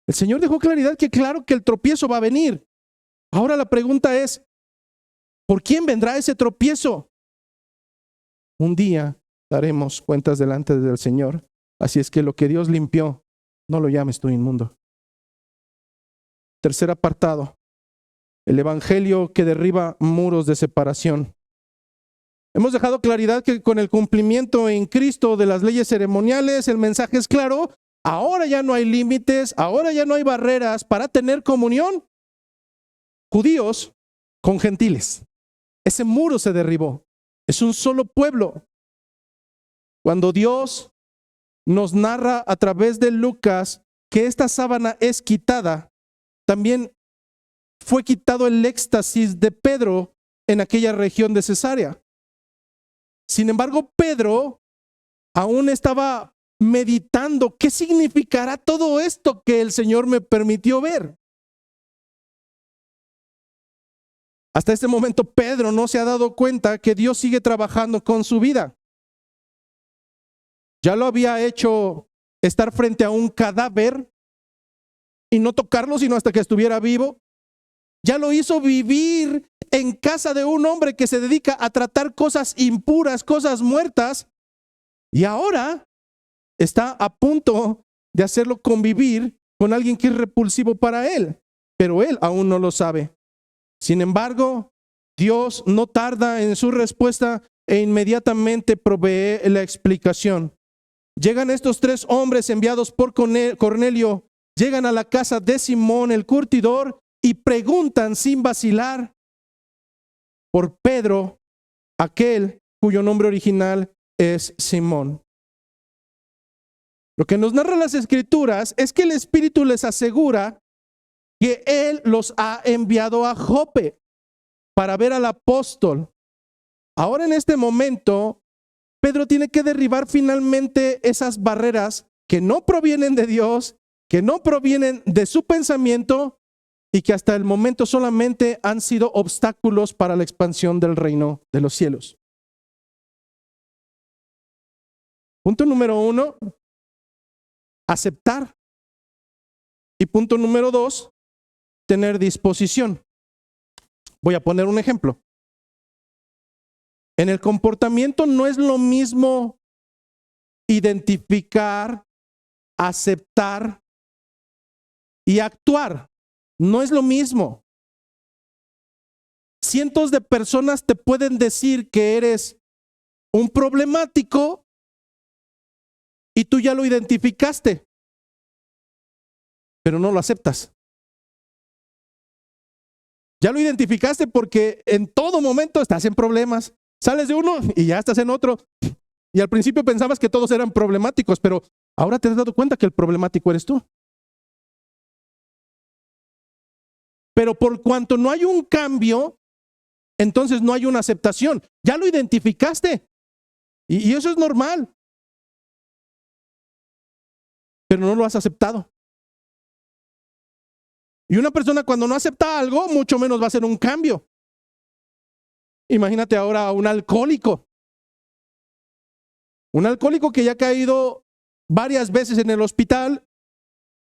El Señor dejó claridad que claro que el tropiezo va a venir. Ahora la pregunta es, ¿por quién vendrá ese tropiezo? Un día daremos cuentas delante del Señor. Así es que lo que Dios limpió, no lo llames tú inmundo. Tercer apartado: el evangelio que derriba muros de separación. Hemos dejado claridad que con el cumplimiento en Cristo de las leyes ceremoniales, el mensaje es claro. Ahora ya no hay límites, ahora ya no hay barreras para tener comunión. Judíos con gentiles. Ese muro se derribó. Es un solo pueblo. Cuando Dios nos narra a través de Lucas que esta sábana es quitada, también fue quitado el éxtasis de Pedro en aquella región de Cesarea. Sin embargo, Pedro aún estaba meditando qué significará todo esto que el Señor me permitió ver. Hasta este momento Pedro no se ha dado cuenta que Dios sigue trabajando con su vida. Ya lo había hecho estar frente a un cadáver y no tocarlo sino hasta que estuviera vivo. Ya lo hizo vivir en casa de un hombre que se dedica a tratar cosas impuras, cosas muertas, y ahora está a punto de hacerlo convivir con alguien que es repulsivo para él, pero él aún no lo sabe. Sin embargo, Dios no tarda en su respuesta e inmediatamente provee la explicación. Llegan estos tres hombres enviados por Cornelio, llegan a la casa de Simón el curtidor y preguntan sin vacilar por Pedro, aquel cuyo nombre original es Simón. Lo que nos narran las Escrituras es que el Espíritu les asegura que Él los ha enviado a Jope para ver al apóstol. Ahora en este momento, Pedro tiene que derribar finalmente esas barreras que no provienen de Dios, que no provienen de su pensamiento, y que hasta el momento solamente han sido obstáculos para la expansión del reino de los cielos. Punto número 1, aceptar. Y punto número 2, tener disposición. Voy a poner un ejemplo. En el comportamiento no es lo mismo identificar, aceptar y actuar. No es lo mismo. Cientos de personas te pueden decir que eres un problemático y tú ya lo identificaste, pero no lo aceptas. Ya lo identificaste porque en todo momento estás en problemas. Sales de uno y ya estás en otro. Y al principio pensabas que todos eran problemáticos, pero ahora te has dado cuenta que el problemático eres tú. Pero por cuanto no hay un cambio, entonces no hay una aceptación. Ya lo identificaste. Y eso es normal. Pero no lo has aceptado. Y una persona cuando no acepta algo, mucho menos va a hacer un cambio. Imagínate ahora a un alcohólico. Un alcohólico que ya ha caído varias veces en el hospital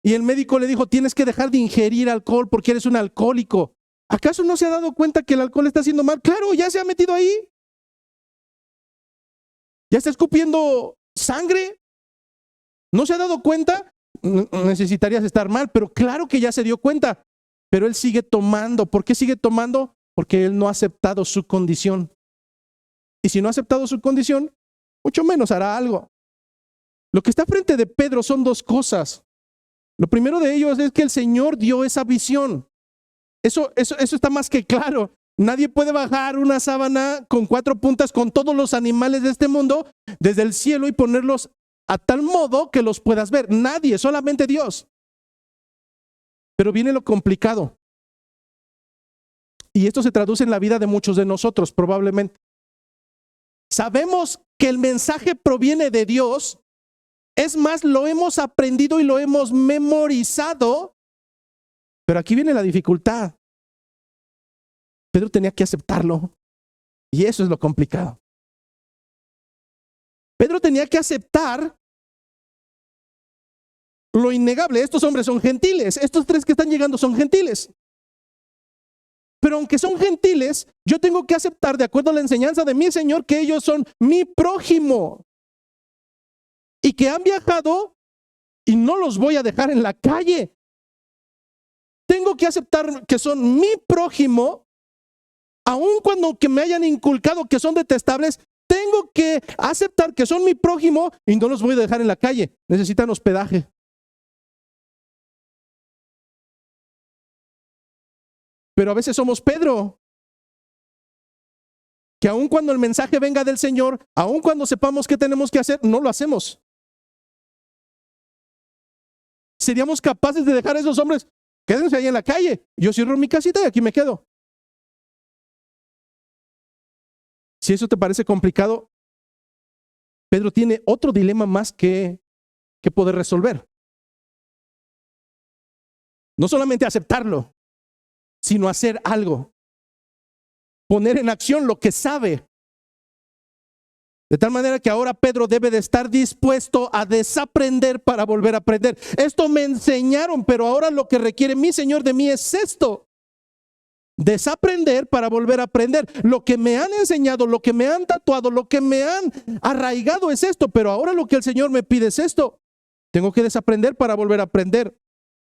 y el médico le dijo, tienes que dejar de ingerir alcohol porque eres un alcohólico. ¿Acaso no se ha dado cuenta que el alcohol está haciendo mal? Claro, ya se ha metido ahí. Ya está escupiendo sangre. ¿No se ha dado cuenta? Necesitarías estar mal, pero claro que ya se dio cuenta. Pero él sigue tomando. ¿Por qué sigue tomando? Porque él no ha aceptado su condición. Y si no ha aceptado su condición, mucho menos hará algo. Lo que está frente de Pedro son dos cosas. Lo primero de ellos es que el Señor dio esa visión. Eso está más que claro. Nadie puede bajar una sábana con 4 puntas con todos los animales de este mundo desde el cielo y ponerlos a tal modo que los puedas ver. Nadie, solamente Dios. Pero viene lo complicado. Y esto se traduce en la vida de muchos de nosotros, probablemente. Sabemos que el mensaje proviene de Dios. Es más, lo hemos aprendido y lo hemos memorizado. Pero aquí viene la dificultad. Pedro tenía que aceptarlo. Y eso es lo complicado. Pedro tenía que aceptar lo innegable. Estos hombres son gentiles. Estos 3 que están llegando son gentiles. Pero aunque son gentiles, yo tengo que aceptar, de acuerdo a la enseñanza de mi Señor, que ellos son mi prójimo. Y que han viajado y no los voy a dejar en la calle. Tengo que aceptar que son mi prójimo, aun cuando que me hayan inculcado que son detestables. Tengo que aceptar que son mi prójimo y no los voy a dejar en la calle. Necesitan hospedaje. Pero a veces somos Pedro, que aun cuando el mensaje venga del Señor, aun cuando sepamos qué tenemos que hacer, no lo hacemos. Seríamos capaces de dejar a esos hombres, quédense ahí en la calle, yo cierro mi casita y aquí me quedo. Si eso te parece complicado, Pedro tiene otro dilema más que poder resolver. No solamente aceptarlo, sino hacer algo. Poner en acción lo que sabe. De tal manera que ahora Pedro debe de estar dispuesto a desaprender para volver a aprender. Esto me enseñaron, pero ahora lo que requiere mi Señor de mí es esto. Desaprender para volver a aprender. Lo que me han enseñado, lo que me han tatuado, lo que me han arraigado es esto, pero ahora lo que el Señor me pide es esto. Tengo que desaprender para volver a aprender.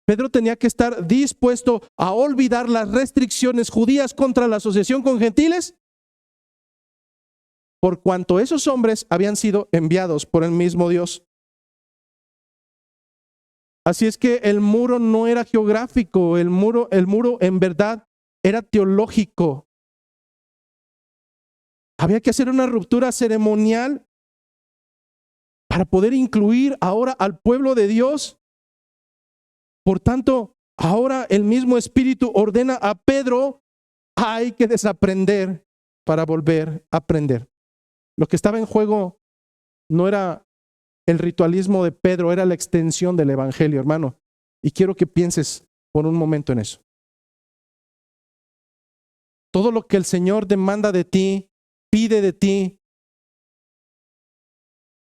Pedro tenía que estar dispuesto a olvidar las restricciones judías contra la asociación con gentiles, por cuanto esos hombres habían sido enviados por el mismo Dios. Así es que el muro no era geográfico, el muro en verdad era teológico. Había que hacer una ruptura ceremonial para poder incluir ahora al pueblo de Dios. Por tanto, ahora el mismo Espíritu ordena a Pedro, hay que desaprender para volver a aprender. Lo que estaba en juego no era el ritualismo de Pedro, era la extensión del Evangelio, hermano. Y quiero que pienses por un momento en eso. todo lo que el Señor demanda de ti, pide de ti,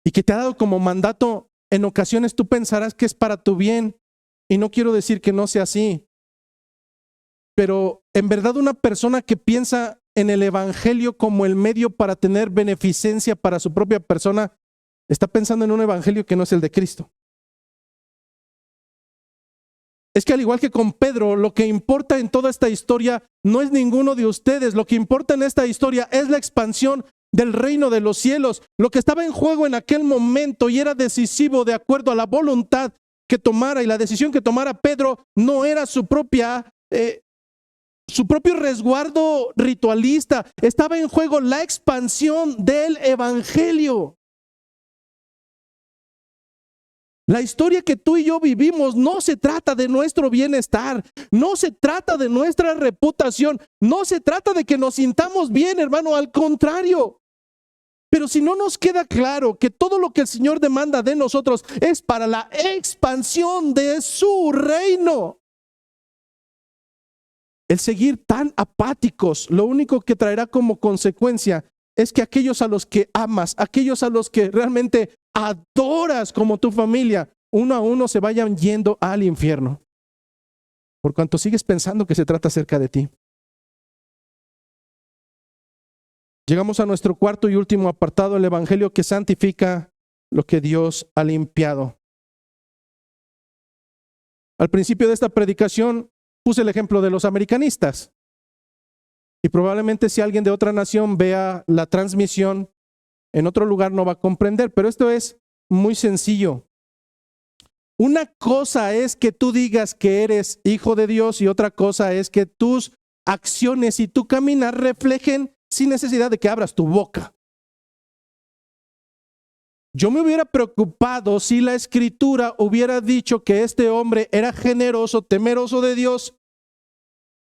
y que te ha dado como mandato, en ocasiones tú pensarás que es para tu bien, y no quiero decir que no sea así, pero en verdad una persona que piensa en el evangelio como el medio para tener beneficencia para su propia persona, está pensando en un evangelio que no es el de Cristo. Es que al igual que con Pedro, lo que importa en toda esta historia no es ninguno de ustedes. Lo que importa en esta historia es la expansión del reino de los cielos. Lo que estaba en juego en aquel momento y era decisivo de acuerdo a la voluntad que tomara y la decisión que tomara Pedro, no era su propio resguardo ritualista. Estaba en juego la expansión del evangelio. La historia que tú y yo vivimos no se trata de nuestro bienestar, no se trata de nuestra reputación, no se trata de que nos sintamos bien, hermano, al contrario. Pero si no nos queda claro que todo lo que el Señor demanda de nosotros es para la expansión de su reino, el seguir tan apáticos, lo único que traerá como consecuencia es que aquellos a los que amas, aquellos a los que realmente adoras como tu familia, uno a uno se vayan yendo al infierno. Por cuanto sigues pensando que se trata acerca de ti. Llegamos a nuestro cuarto y último apartado, el evangelio que santifica lo que Dios ha limpiado. Al principio de esta predicación puse el ejemplo de los americanistas. Y probablemente si alguien de otra nación vea la transmisión en otro lugar no va a comprender, pero esto es muy sencillo. Una cosa es que tú digas que eres hijo de Dios y otra cosa es que tus acciones y tu caminar reflejen sin necesidad de que abras tu boca. Yo me hubiera preocupado si la Escritura hubiera dicho que este hombre era generoso, temeroso de Dios,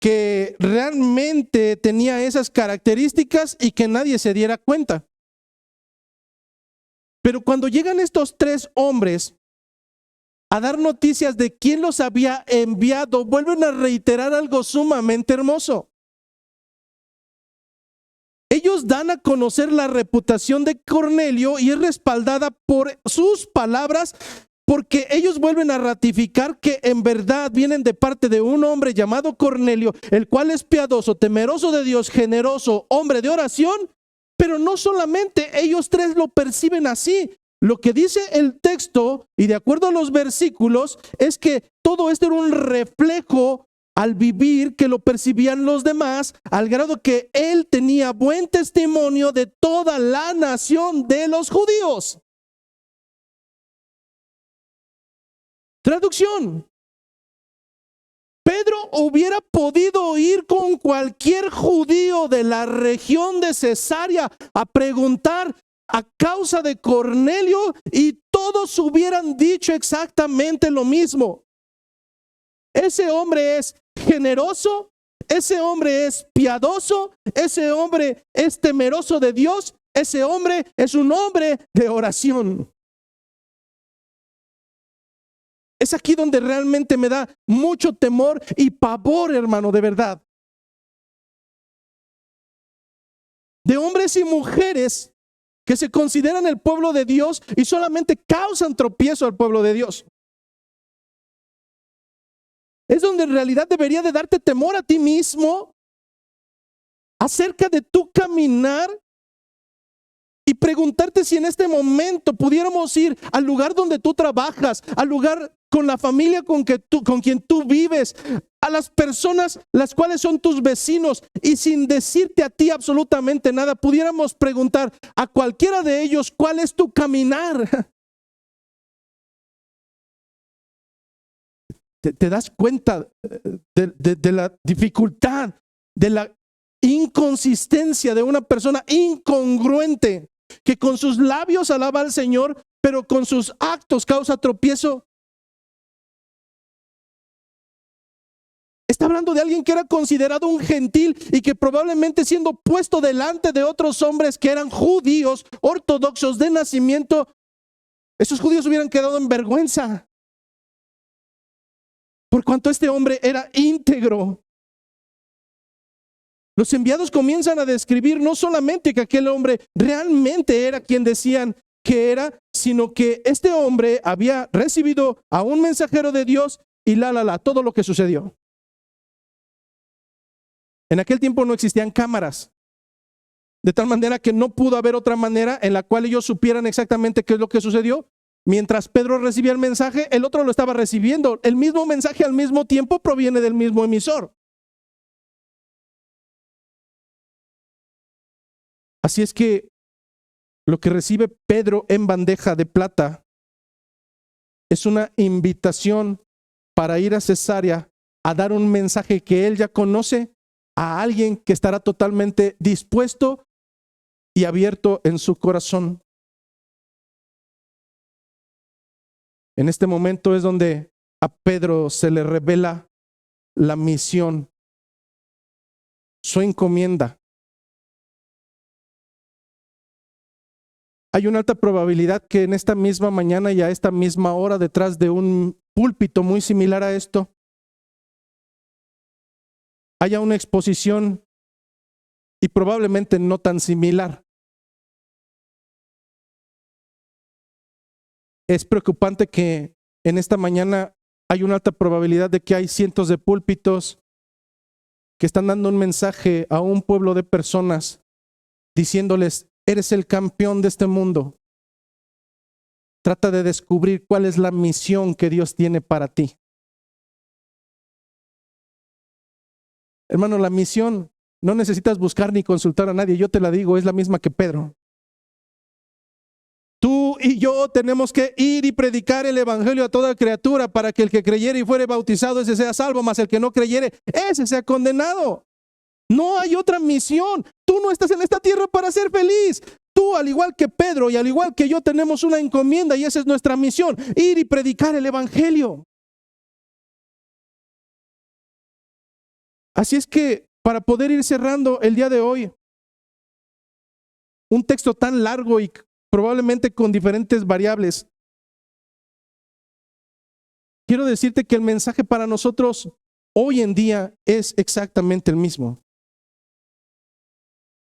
que realmente tenía esas características y que nadie se diera cuenta. Pero cuando llegan estos tres hombres a dar noticias de quién los había enviado, vuelven a reiterar algo sumamente hermoso. Ellos dan a conocer la reputación de Cornelio y es respaldada por sus palabras, porque ellos vuelven a ratificar que en verdad vienen de parte de un hombre llamado Cornelio, el cual es piadoso, temeroso de Dios, generoso, hombre de oración. Pero no solamente ellos tres lo perciben así. Lo que dice el texto, y de acuerdo a los versículos, es que todo esto era un reflejo al vivir que lo percibían los demás, al grado que él tenía buen testimonio de toda la nación de los judíos. Traducción. Pedro hubiera podido ir con cualquier judío de la región de Cesarea a preguntar a causa de Cornelio y todos hubieran dicho exactamente lo mismo. Ese hombre es generoso, ese hombre es piadoso, ese hombre es temeroso de Dios, ese hombre es un hombre de oración. Es aquí donde realmente me da mucho temor y pavor, hermano, de verdad. De hombres y mujeres que se consideran el pueblo de Dios y solamente causan tropiezo al pueblo de Dios. Es donde en realidad debería de darte temor a ti mismo acerca de tu caminar y preguntarte si en este momento pudiéramos ir al lugar donde tú trabajas, al lugar con la familia con quien tú vives, a las personas las cuales son tus vecinos, y sin decirte a ti absolutamente nada, pudiéramos preguntar a cualquiera de ellos cuál es tu caminar. ¿Te das cuenta de la dificultad, de la inconsistencia de una persona incongruente que con sus labios alaba al Señor, pero con sus actos causa tropiezo? Está hablando de alguien que era considerado un gentil y que probablemente siendo puesto delante de otros hombres que eran judíos, ortodoxos de nacimiento, esos judíos hubieran quedado en vergüenza. Por cuanto este hombre era íntegro. Los enviados comienzan a describir no solamente que aquel hombre realmente era quien decían que era, sino que este hombre había recibido a un mensajero de Dios y todo lo que sucedió. En aquel tiempo no existían cámaras, de tal manera que no pudo haber otra manera en la cual ellos supieran exactamente qué es lo que sucedió. Mientras Pedro recibía el mensaje, el otro lo estaba recibiendo. El mismo mensaje al mismo tiempo proviene del mismo emisor. Así es que lo que recibe Pedro en bandeja de plata es una invitación para ir a Cesarea a dar un mensaje que él ya conoce a alguien que estará totalmente dispuesto y abierto en su corazón. En este momento es donde a Pedro se le revela la misión, su encomienda. Hay una alta probabilidad que en esta misma mañana y a esta misma hora, detrás de un púlpito muy similar a esto, haya una exposición y probablemente no tan similar. Es preocupante que en esta mañana hay una alta probabilidad de que hay cientos de púlpitos que están dando un mensaje a un pueblo de personas diciéndoles: eres el campeón de este mundo. Trata de descubrir cuál es la misión que Dios tiene para ti. Hermano, la misión no necesitas buscar ni consultar a nadie. Yo te la digo, es la misma que Pedro. Tú y yo tenemos que ir y predicar el evangelio a toda criatura para que el que creyere y fuere bautizado, ese sea salvo, mas el que no creyere, ese sea condenado. No hay otra misión. Tú no estás en esta tierra para ser feliz. Tú, al igual que Pedro y al igual que yo, tenemos una encomienda y esa es nuestra misión: ir y predicar el evangelio. Así es que, para poder ir cerrando el día de hoy, un texto tan largo y probablemente con diferentes variables, quiero decirte que el mensaje para nosotros hoy en día es exactamente el mismo.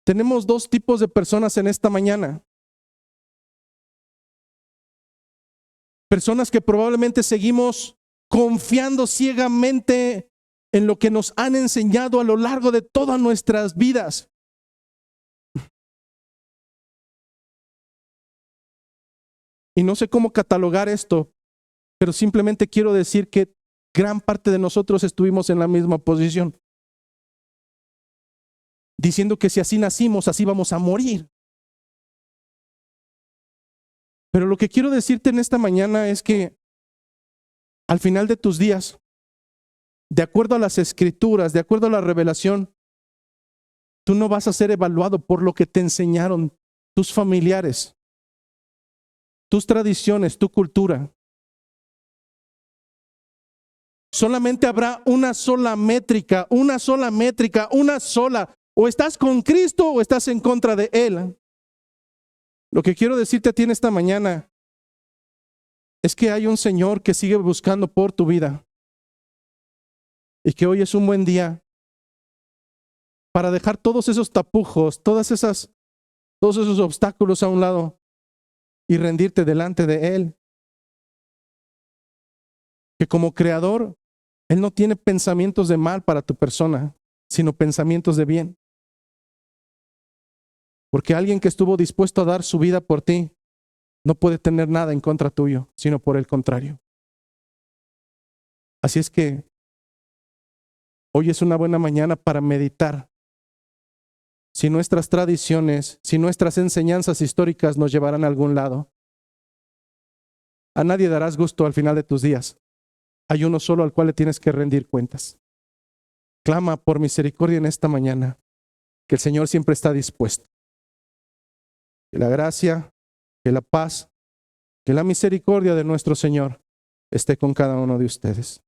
Tenemos dos tipos de personas en esta mañana. Personas que probablemente seguimos confiando ciegamente en lo que nos han enseñado a lo largo de todas nuestras vidas. Y no sé cómo catalogar esto, pero simplemente quiero decir que gran parte de nosotros estuvimos en la misma posición, diciendo que si así nacimos, así vamos a morir. Pero lo que quiero decirte en esta mañana es que al final de tus días, de acuerdo a las escrituras, de acuerdo a la revelación, tú no vas a ser evaluado por lo que te enseñaron tus familiares, tus tradiciones, tu cultura. Solamente habrá una sola métrica, una sola. O estás con Cristo o estás en contra de Él. Lo que quiero decirte a ti en esta mañana es que hay un Señor que sigue buscando por tu vida y que hoy es un buen día para dejar todos esos tapujos, todos esos obstáculos a un lado y rendirte delante de Él. Que como creador, Él no tiene pensamientos de mal para tu persona, sino pensamientos de bien. Porque alguien que estuvo dispuesto a dar su vida por ti no puede tener nada en contra tuyo, sino por el contrario. Así es que hoy es una buena mañana para meditar si nuestras tradiciones, si nuestras enseñanzas históricas nos llevarán a algún lado. A nadie darás gusto al final de tus días. Hay uno solo al cual le tienes que rendir cuentas. Clama por misericordia en esta mañana, que el Señor siempre está dispuesto. Que la gracia, que la paz, que la misericordia de nuestro Señor esté con cada uno de ustedes.